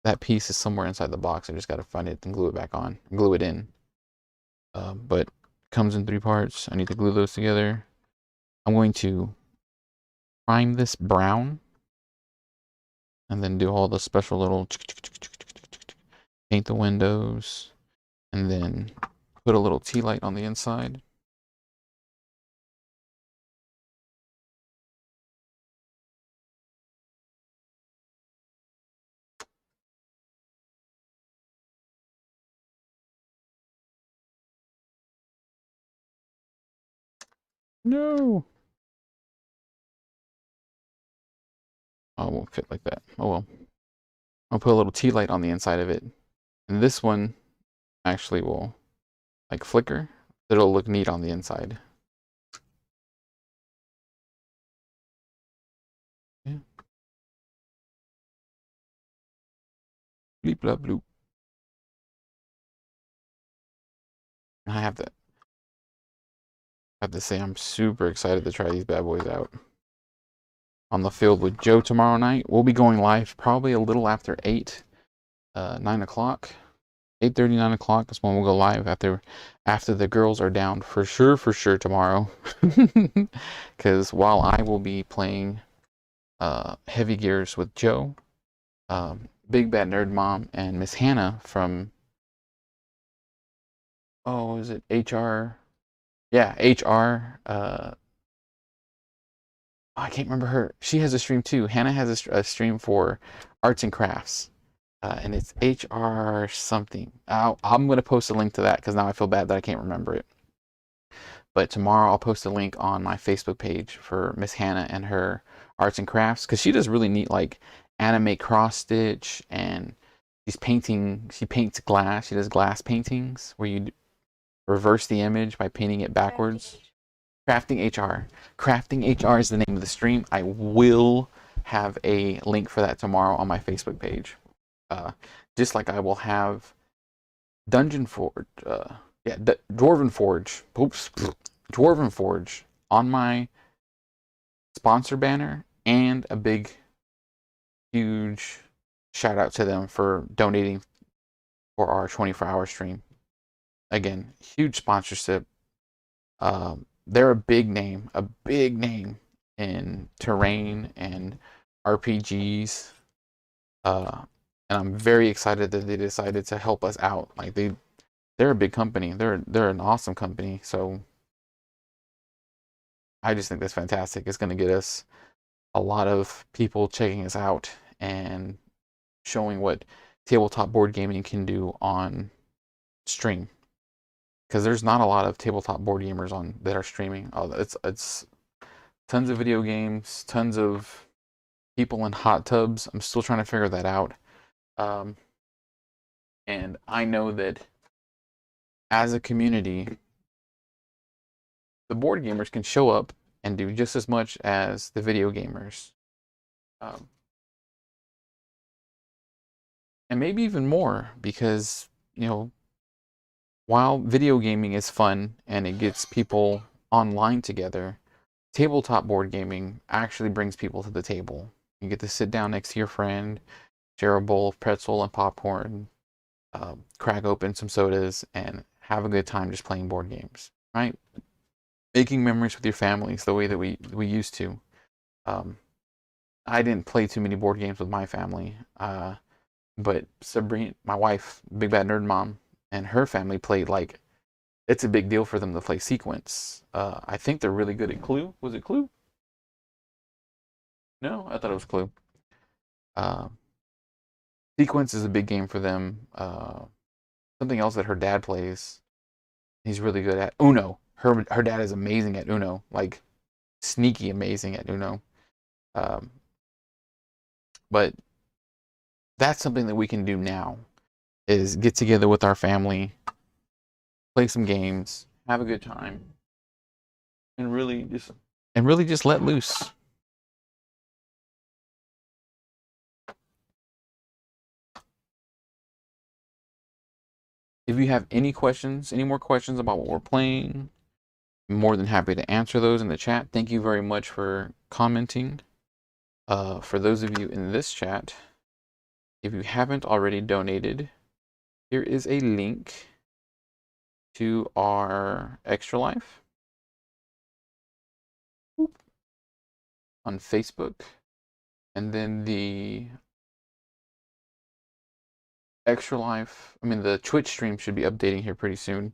that piece is somewhere inside the box. I just got to find it and glue it back on, glue it in. But comes in 3 parts. I need to glue those together. I'm going to prime this brown and then do all the special little paint the windows, and then put a little tea light on the inside. No. Oh, it won't fit like that. Oh well. I'll put a little tea light on the inside of it. And this one actually will like flicker. It'll look neat on the inside. Yeah. Bleep blah bloop. I have to say I'm super excited to try these bad boys out. On the field with Joe tomorrow night. We'll be going live probably a little after 8, 9 o'clock. 8:30, 9 o'clock is when we'll go live after the girls are down for sure tomorrow. Because while I will be playing Heavy Gears with Joe, Big Bad Nerd Mom, and Miss Hannah from, oh, is it HR? Yeah, HR. I can't remember her. She has a stream too. Hannah has a stream for arts and crafts. And it's HR something. I'm going to post a link to that because now I feel bad that I can't remember it. But tomorrow I'll post a link on my Facebook page for Miss Hannah and her arts and crafts because she does really neat like anime cross stitch, and she paints glass. She does glass paintings where you reverse the image by painting it backwards. Crafting HR. Crafting HR is the name of the stream. I will have a link for that tomorrow on my Facebook page. Just like I will have Dungeon Forge, Dwarven Forge. Oops, Dwarven Forge on my sponsor banner, and a big, huge shout out to them for donating for our 24-hour stream. Again, huge sponsorship. They're a big name in terrain and RPGs. And I'm very excited that they decided to help us out. Like they're a big company. They're an awesome company. So I just think that's fantastic. It's going to get us a lot of people checking us out and showing what tabletop board gaming can do on stream. Because there's not a lot of tabletop board gamers on that are streaming. It's tons of video games, tons of people in hot tubs. I'm still trying to figure that out. And I know that as a community, the board gamers can show up and do just as much as the video gamers. And maybe even more because, while video gaming is fun and it gets people online together, tabletop board gaming actually brings people to the table. You get to sit down next to your friend, share a bowl of pretzel and popcorn, crack open some sodas, and have a good time just playing board games, right? Making memories with your families the way that we used to. I didn't play too many board games with my family, but Sabrina, my wife, Big Bad Nerd Mom, and her family played like it's a big deal for them to play Sequence. I think they're really good at Clue. Was it Clue? No, I thought it was Clue. Uh, Sequence is a big game for them. Something else that her dad plays, he's really good at Uno. Her dad is amazing at Uno, like sneaky amazing at Uno. Um, but that's something that we can do now is get together with our family, play some games, have a good time, and really just let loose. If you have any more questions about what we're playing, I'm more than happy to answer those in the chat. Thank you very much for commenting. For those of you in this chat, if you haven't already donated, here is a link to our Extra Life on Facebook, and then the the Twitch stream should be updating here pretty soon.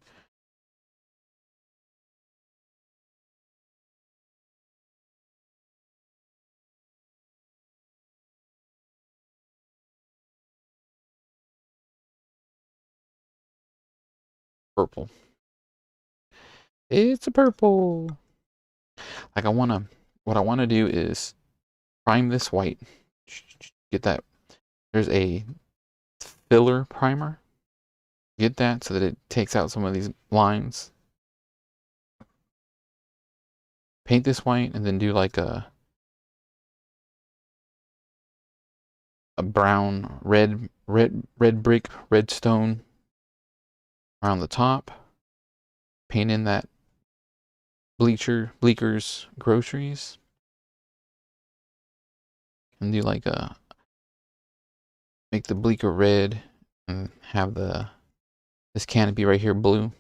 Purple. It's a purple. Like what I wanna do is prime this white. Get that. There's a filler primer. Get that so that it takes out some of these lines. Paint this white and then do like a brown, red brick, red stone around the top. Paint in that Bleeker's Groceries. And do like a, make the Bleeker red and have this canopy right here blue.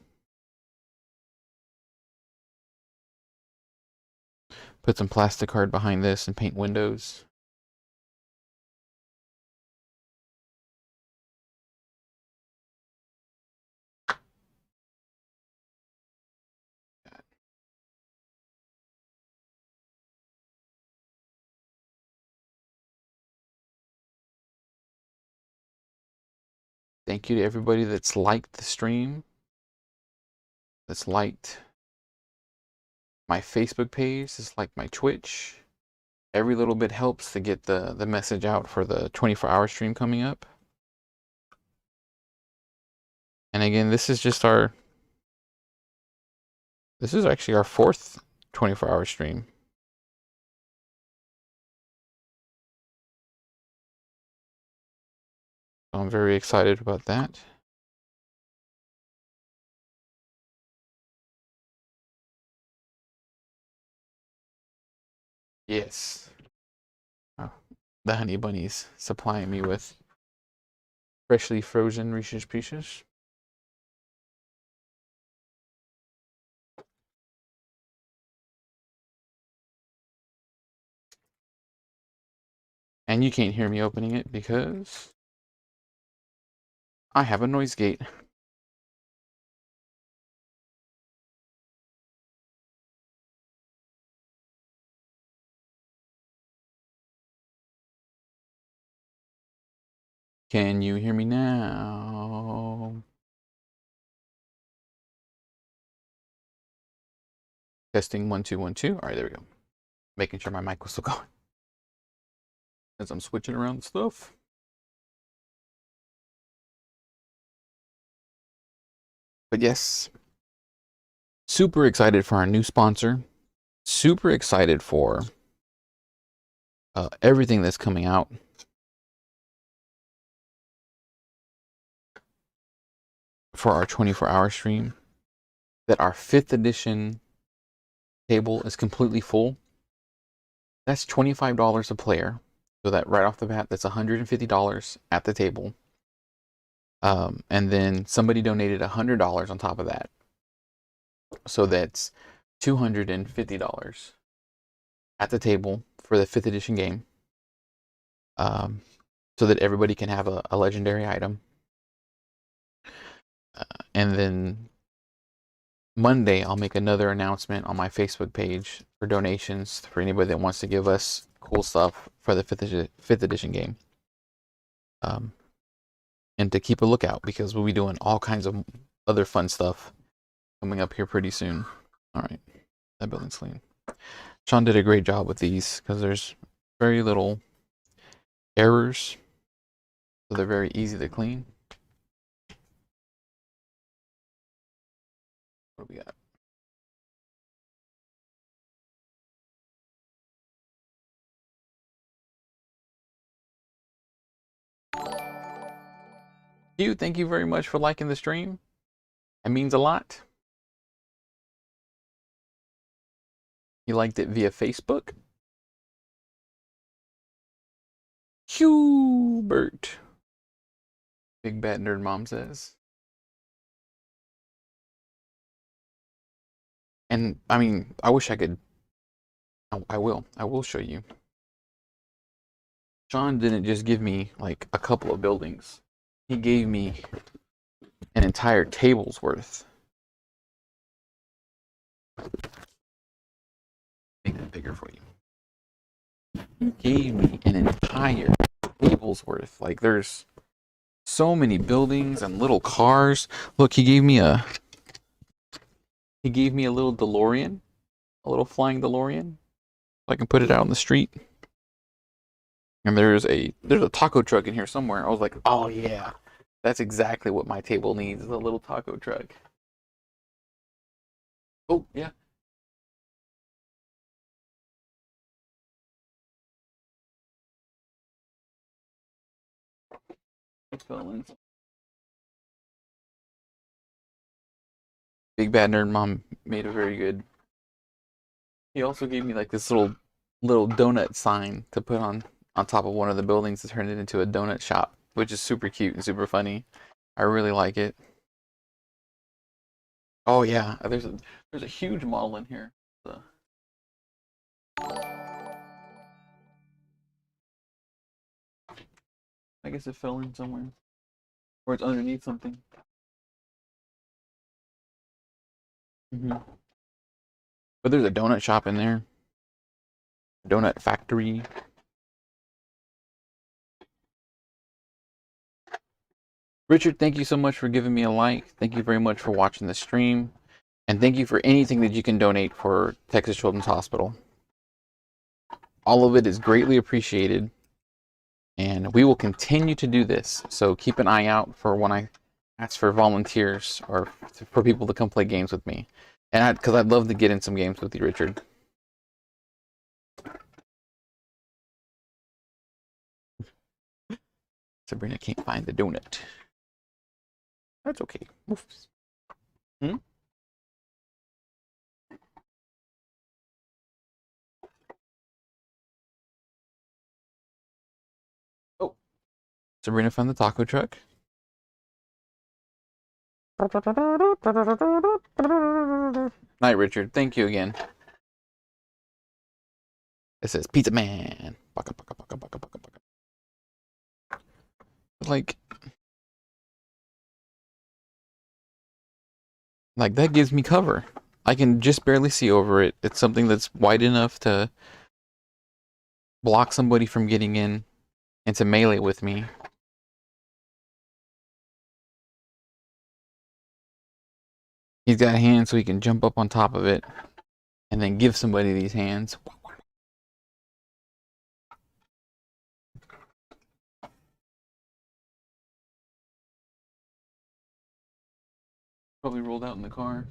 Put some plastic card behind this and paint windows. Thank you to everybody that's liked the stream, that's liked my Facebook page, that's liked my Twitch. Every little bit helps to get the message out for the 24-hour stream coming up. And again, this is actually our 4th 24-hour stream. So I'm very excited about that. Yes. Oh, the Honey Bunny's supplying me with freshly frozen Reese's Pieces. And you can't hear me opening it because I have a noise gate. Can you hear me now? Testing 1 2 1 2. All right, there we go. Making sure my mic was still going as I'm switching around stuff. But yes, super excited for our new sponsor. Super excited for everything that's coming out. For our 24-hour stream, that our 5th edition table is completely full. That's $25 a player. So that right off the bat, that's $150 at the table. And then somebody donated $100 on top of that. So that's $250 at the table for the 5th edition game. So that everybody can have a legendary item. And then Monday, I'll make another announcement on my Facebook page for donations for anybody that wants to give us cool stuff for the 5th edition game. And to keep a lookout because we'll be doing all kinds of other fun stuff coming up here pretty soon. All right, that building's clean. Sean did a great job with these because there's very little errors, so they're very easy to clean. What do we got? Hugh, thank you very much for liking the stream. It means a lot. You liked it via Facebook? Hubert. Big Bad Nerd Mom says. And I mean, I wish I could. I will show you. Sean didn't just give me like a couple of buildings. He gave me an entire table's worth. Make that bigger for you. He gave me an entire table's worth. Like there's so many buildings and little cars. Look, he gave me a little DeLorean a little flying DeLorean. So I can put it out on the street. And there's a taco truck in here somewhere. I was like, oh yeah, that's exactly what my table needs, is a little taco truck. Oh yeah. Big Bad Nerd Mom made a very good. He also gave me like this little donut sign to put on top of one of the buildings to turn it into a donut shop, which is super cute and super funny. I really like it. Oh yeah, there's a huge model in here. So. I guess it fell in somewhere, or it's underneath something. But there's a donut shop in there, donut factory. Richard, thank you so much for giving me a like. Thank you very much for watching the stream. And thank you for anything that you can donate for Texas Children's Hospital. All of it is greatly appreciated. And we will continue to do this. So keep an eye out for when I ask for volunteers or for people to come play games with me. And because I'd love to get in some games with you, Richard. Sabrina can't find the donut. That's okay. Oops. Hmm? Oh. Sabrina found the taco truck. Night, Richard. Thank you again. It says Pizza Man. Baka, baka, baka, baka, baka, baka. Like that gives me cover. I can just barely see over it. It's something that's wide enough to block somebody from getting in into melee with me. He's got hands so he can jump up on top of it and then give somebody these hands. Probably rolled out in the car.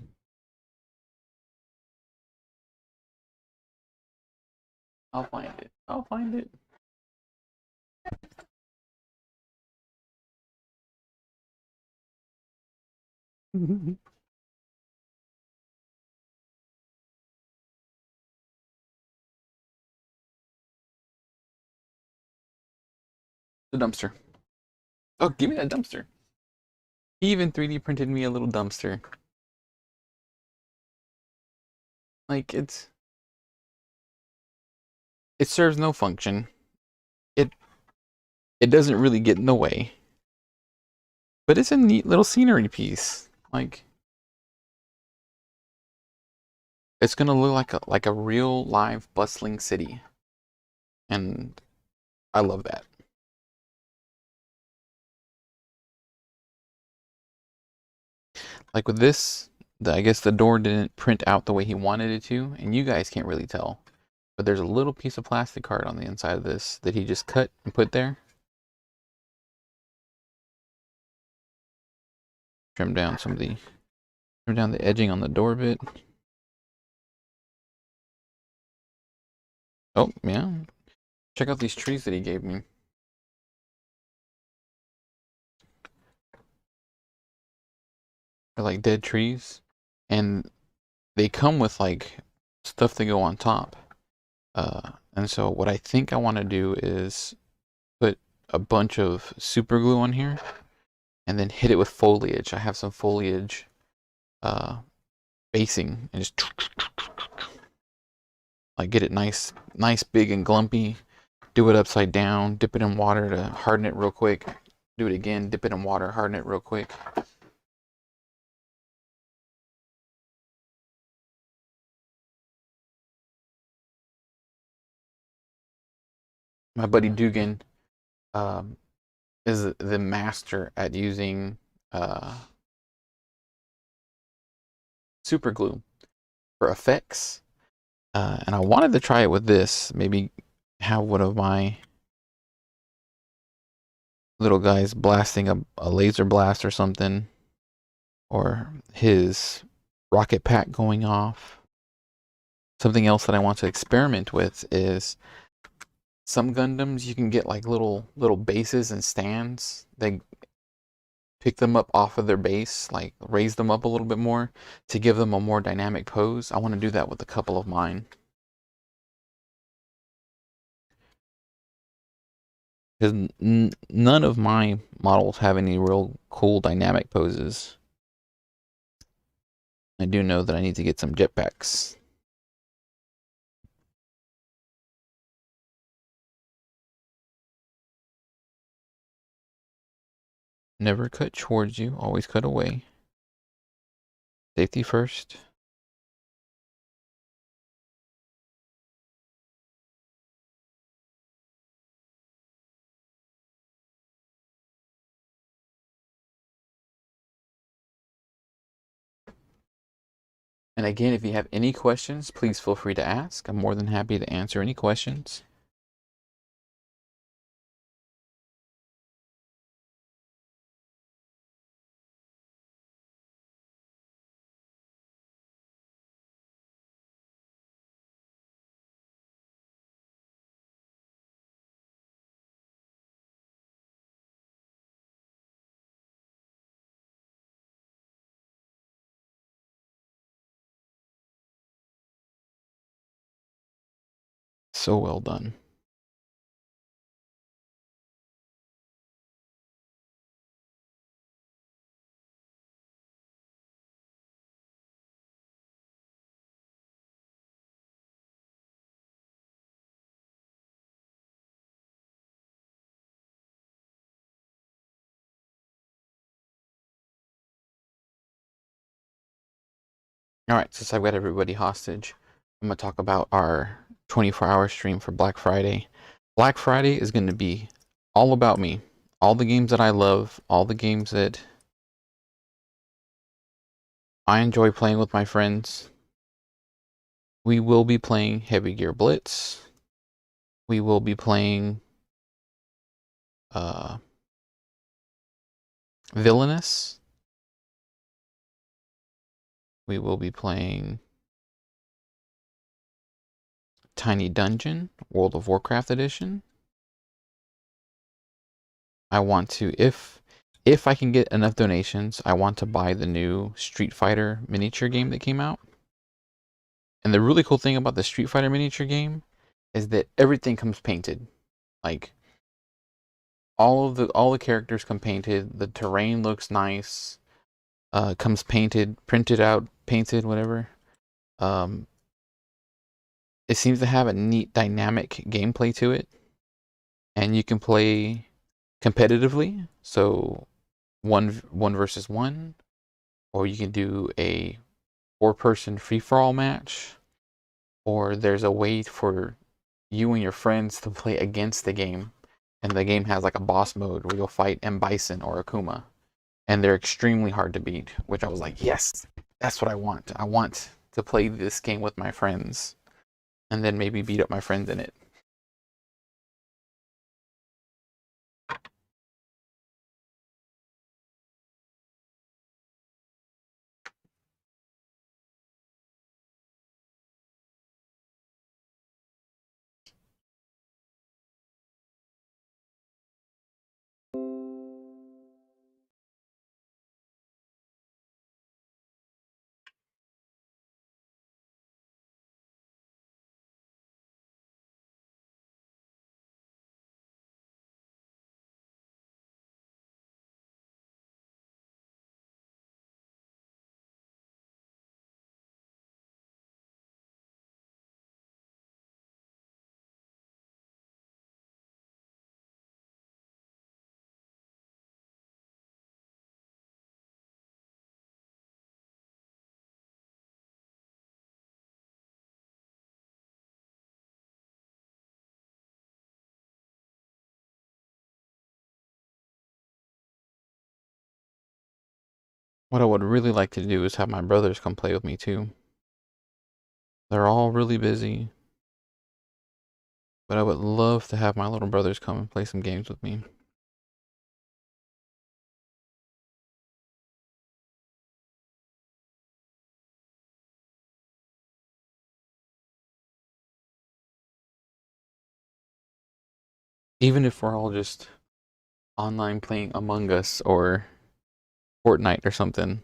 I'll find it. I'll find it. The dumpster. Oh, give me that dumpster. He even 3D printed me a little dumpster. Like it serves no function. It doesn't really get in the way. But it's a neat little scenery piece. Like it's gonna look like a real live bustling city. And I love that. Like with this, I guess the door didn't print out the way he wanted it to, and you guys can't really tell. But there's a little piece of plastic card on the inside of this that he just cut and put there. Trim down the edging on the door bit. Oh, yeah. Check out these trees that he gave me. They're like dead trees. And they come with like stuff to go on top. And so what I think I want to do is put a bunch of super glue on here and then hit it with foliage. I have some foliage basing and just like get it nice big and glumpy. Do it upside down, dip it in water to harden it real quick. Do it again, dip it in water, harden it real quick. My buddy Dugan is the master at using super glue for effects. And I wanted to try it with this. Maybe have one of my little guys blasting a laser blast or something. Or his rocket pack going off. Something else that I want to experiment with is some Gundams you can get like little bases and stands. They pick them up off of their base, like raise them up a little bit more to give them a more dynamic pose. I want to do that with a couple of mine. Because none of my models have any real cool dynamic poses. I do know that I need to get some jetpacks. Never cut towards you, always cut away. Safety first. And again, if you have any questions, please feel free to ask. I'm more than happy to answer any questions. So well done. All right, since I've got everybody hostage, I'm going to talk about our 24-hour stream for Black Friday. Black Friday is going to be all about me. All the games that I love, all the games that I enjoy playing with my friends. We will be playing Heavy Gear Blitz. We will be playing Villainous. We will be playing Tiny Dungeon, World of Warcraft edition. I want to, if I can get enough donations, I want to buy the new Street Fighter miniature game that came out. And the really cool thing about the Street Fighter miniature game is that everything comes painted. Like all the characters come painted, the terrain looks nice, comes painted, printed out, painted, whatever. It seems to have a neat dynamic gameplay to it. And you can play competitively, so one versus one, or you can do a 4-person free-for-all match, or there's a way for you and your friends to play against the game, and the game has like a boss mode where you'll fight M. Bison or Akuma, and they're extremely hard to beat, which I was like, yes, that's what I want. I want to play this game with my friends, and then maybe beat up my friends in it. What I would really like to do is have my brothers come play with me too. They're all really busy. But I would love to have my little brothers come and play some games with me. Even if we're all just online playing Among Us or Fortnite or something.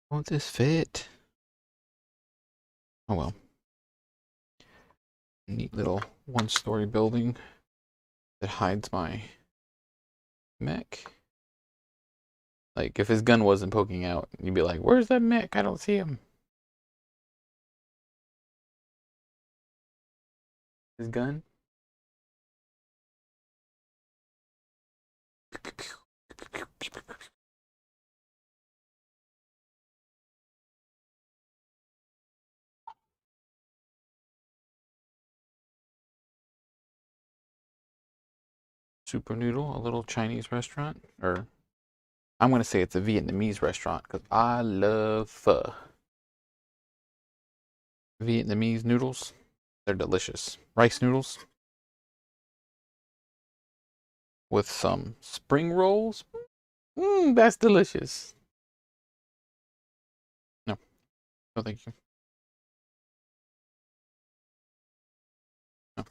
Won't this fit? Oh well. Neat little one-story building that hides my mech. Like, if his gun wasn't poking out, you'd be like, where's that mech? I don't see him. His gun? Super Noodle, a little Chinese restaurant. Or, I'm going to say it's a Vietnamese restaurant because I love pho. Vietnamese noodles, they're delicious. Rice noodles with some spring rolls. Mmm, that's delicious. No, no, thank you. No.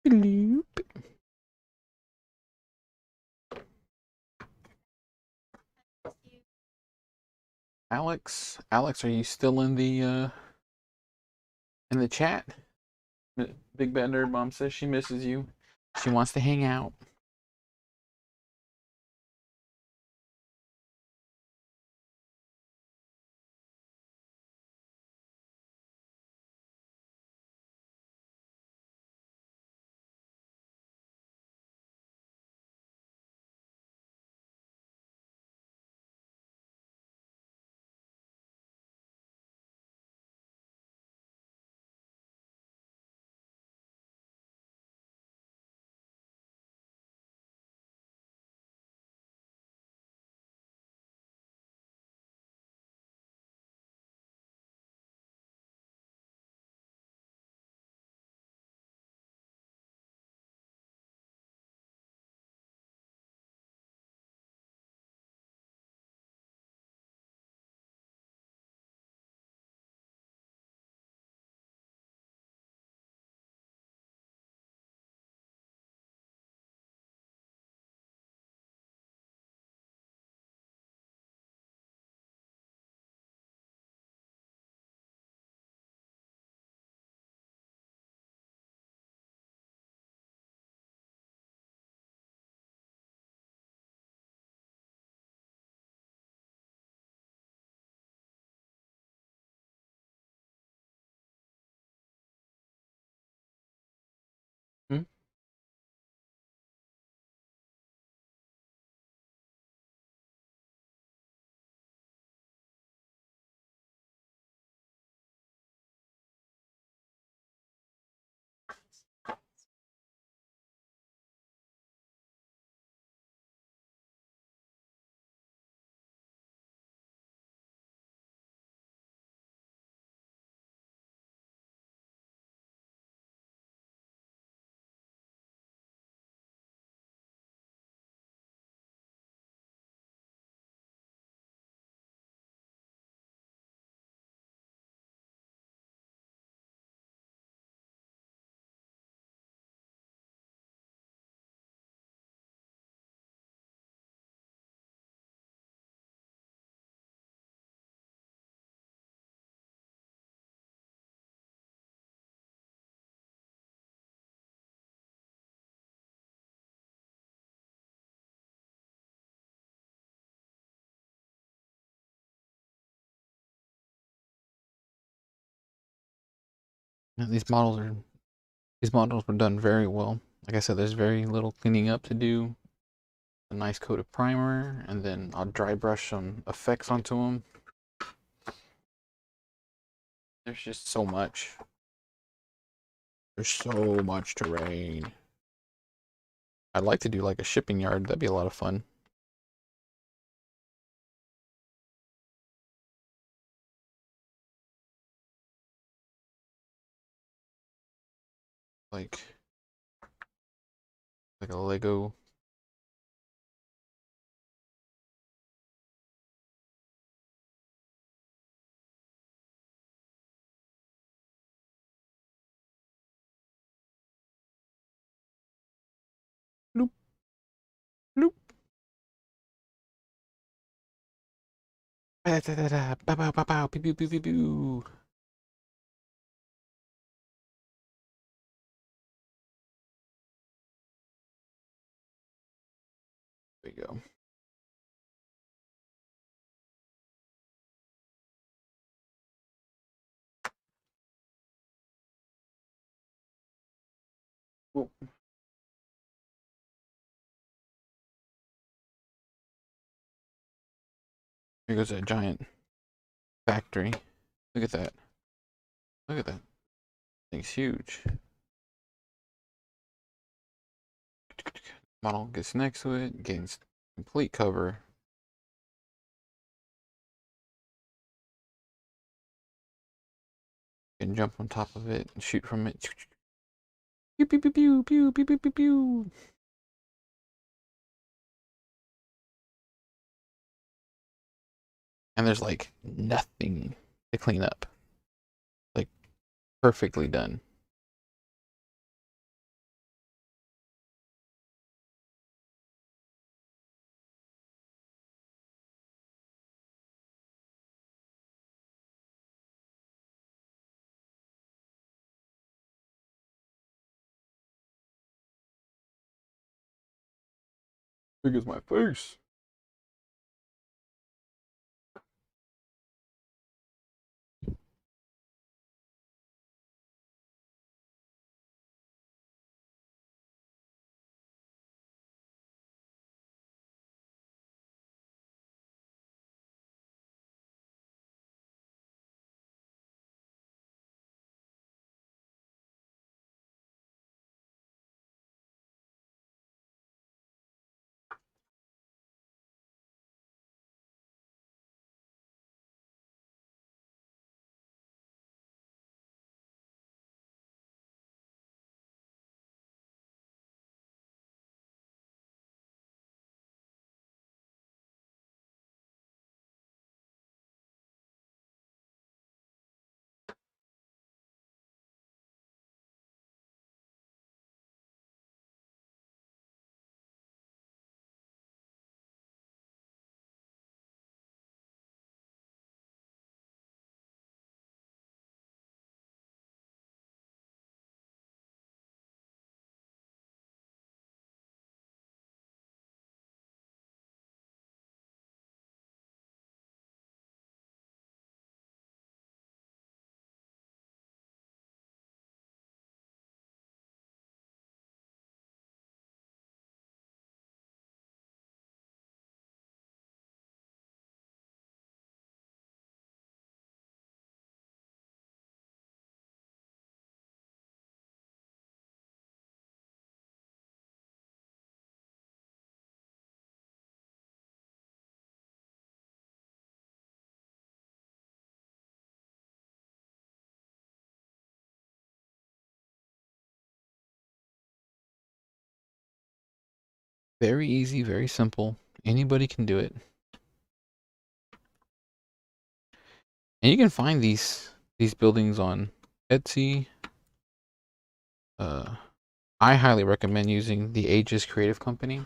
Bloop. Alex, are you still in the chat? Big Bad Nerd Mom says she misses you. She wants to hang out. These models were done very well. Like I said, there's very little cleaning up to do. A nice coat of primer, and then I'll dry brush some effects onto them. There's just so much. There's so much terrain. I'd like to do like a shipping yard. That'd be a lot of fun. Like a Lego. Bloop, bloop. Da, da, da, da. Bow, bow, bow, bow. Pew, pew, pew, pew, pew. There you go. Whoa. Here goes that giant factory. Look at that. Look at that. Thing's huge. Model gets next to it, gains complete cover. Can jump on top of it and shoot from it. Pew pew pew pew pew pew pew pew pew. And there's like nothing to clean up. Like perfectly done. Big as my face. Very easy, very simple. Anybody can do it. And you can find these buildings on Etsy. I highly recommend using the Aegis Creative Company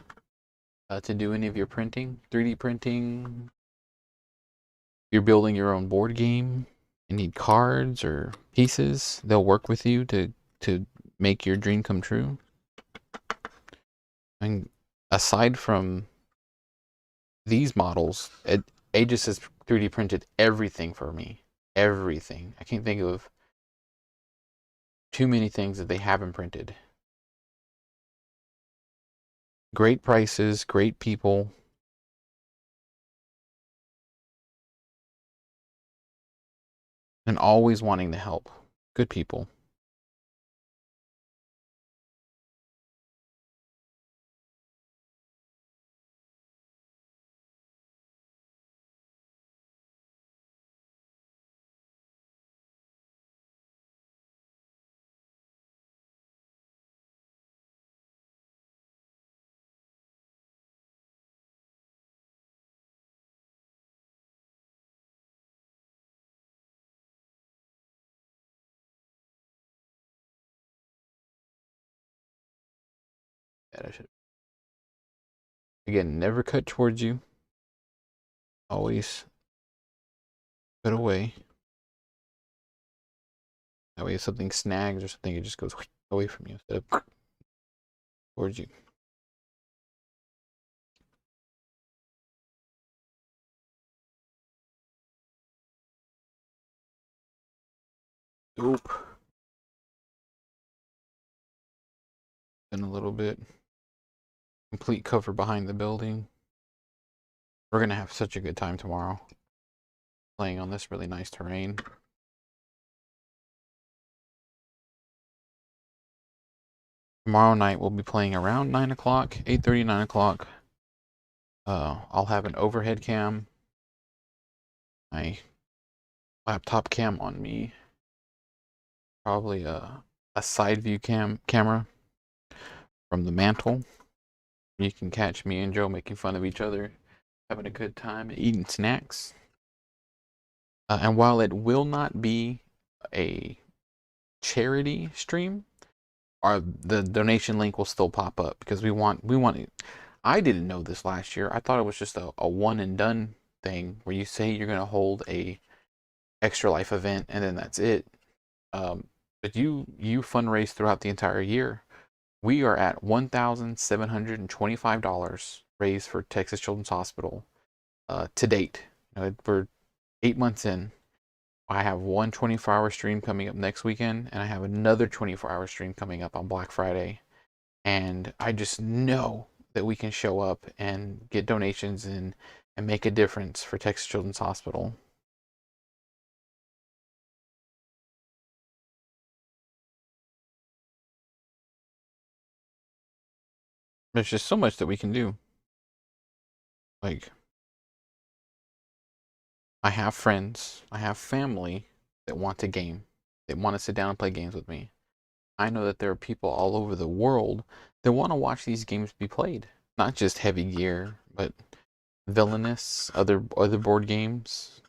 to do any of your printing, 3D printing. You're building your own board game. You need cards or pieces. They'll work with you to make your dream come true. And aside from these models, Aegis has 3D printed everything for me. Everything. I can't think of too many things that they haven't printed. Great prices, great people. And always wanting to help. Good people. Yeah, I should. Again, never cut towards you. Always put away. That way if something snags or something, it just goes away from you instead of towards you. Dope. In a little bit. Complete cover behind the building. We're gonna have such a good time tomorrow. Playing on this really nice terrain. Tomorrow night we'll be playing around 9 o'clock, 8:30, 9 o'clock. I'll have an overhead cam. My laptop cam on me. Probably a side view camera from the mantle. You can catch me and Joe making fun of each other, having a good time, eating snacks. And while it will not be a charity stream, the donation link will still pop up because we want it. I didn't know this last year. I thought it was just a one and done thing where you say you're gonna hold a Extra Life event and then that's it. But you fundraise throughout the entire year. We are at $1,725 raised for Texas Children's Hospital to date. We're 8 months in. I have one 24-hour stream coming up next weekend, and I have another 24-hour stream coming up on Black Friday. And I just know that we can show up and get donations and make a difference for Texas Children's Hospital. There's just so much that we can do. Like, I have friends, I have family that want to game. They want to sit down and play games with me. I know that there are people all over the world that want to watch these games be played. Not just Heavy Gear, but Villainous, other board games.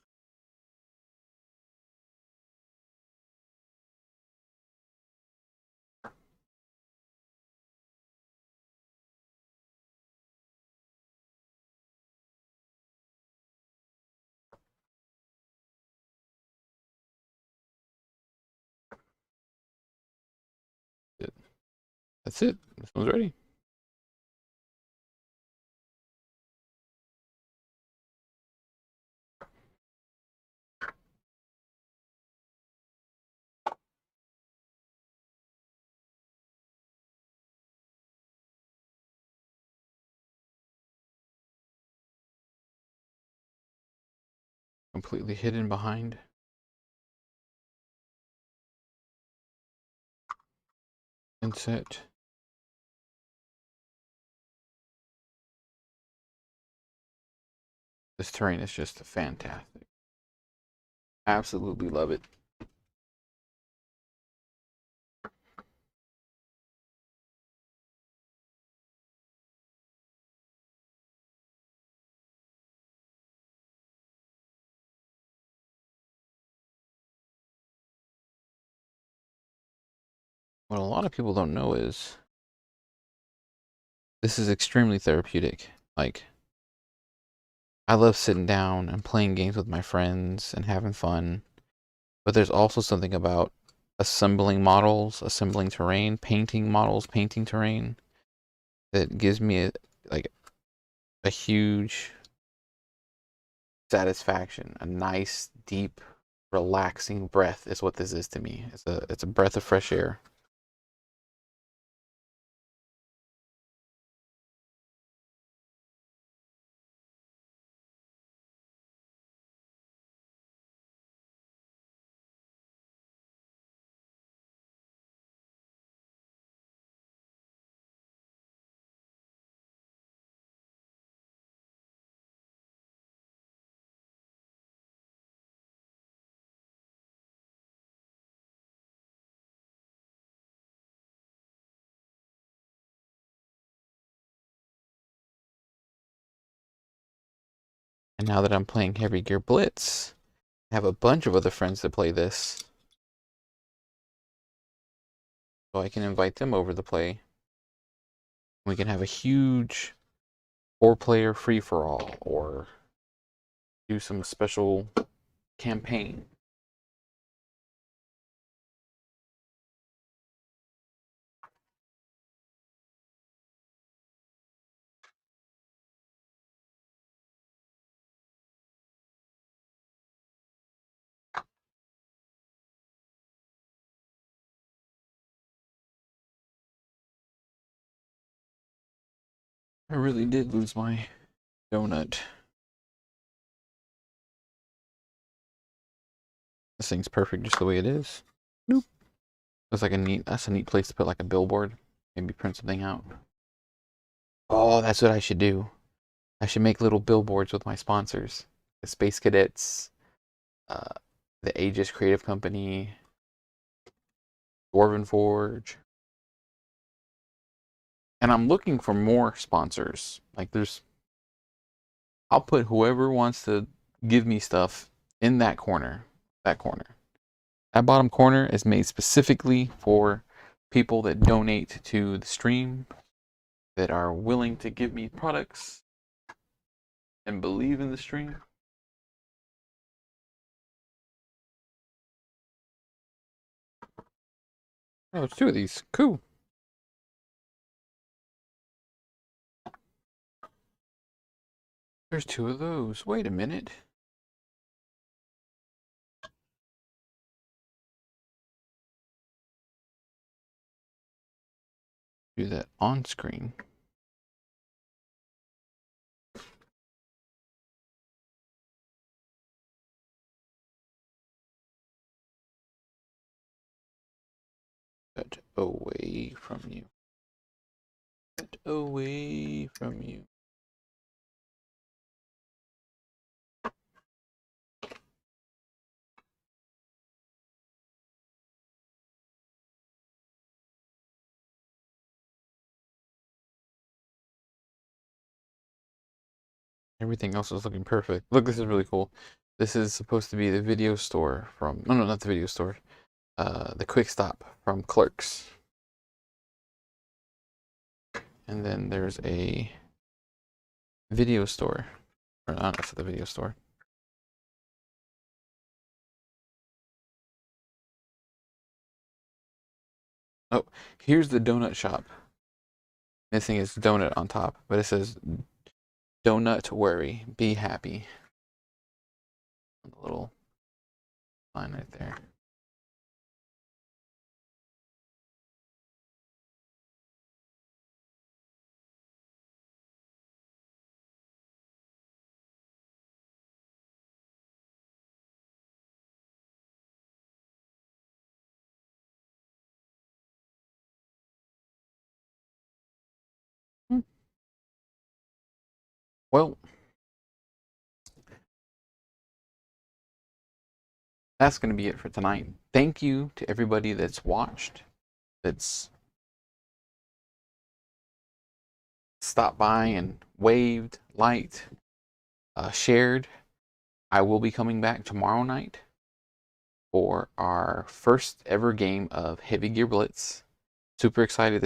That's it. This one's ready. Completely hidden behind. Inset. This terrain is just fantastic. Absolutely love it. What a lot of people don't know is this is extremely therapeutic. Like, I love sitting down and playing games with my friends and having fun. But there's also something about assembling models, assembling terrain, painting models, painting terrain that gives me a huge satisfaction, a nice, deep relaxing breath is what this is to me. It's a breath of fresh air. And now that I'm playing Heavy Gear Blitz, I have a bunch of other friends that play this. So I can invite them over to play. We can have a huge 4-player free-for-all or do some special campaign. I really did lose my donut. This thing's perfect just the way it is. Nope. That's like that's a neat place to put like a billboard. Maybe print something out. Oh, that's what I should do. I should make little billboards with my sponsors. The Space Cadets, uh, the Aegis Creative Company, Dwarven Forge. And I'm looking for more sponsors. Like I'll put whoever wants to give me stuff in that corner. That corner. That bottom corner is made specifically for people that donate to the stream, that are willing to give me products and believe in the stream. Oh, there's 2 of these. Cool. There's 2 of those. Wait a minute. Do that on screen. Get away from you. Get away from you. Everything else is looking perfect. Look, this is really cool. This is supposed to be the video store from... No, not the video store. The Quick Stop from Clerks. And then there's a video store. Or not, that's the video store. Oh, here's the donut shop. Missing is donut on top, but it says "Donut worry, be happy." A little line right there. Well, that's going to be it for tonight. Thank you to everybody that's watched, that's stopped by and waved, liked, shared. I will be coming back tomorrow night for our first ever game of Heavy Gear Blitz. Super excited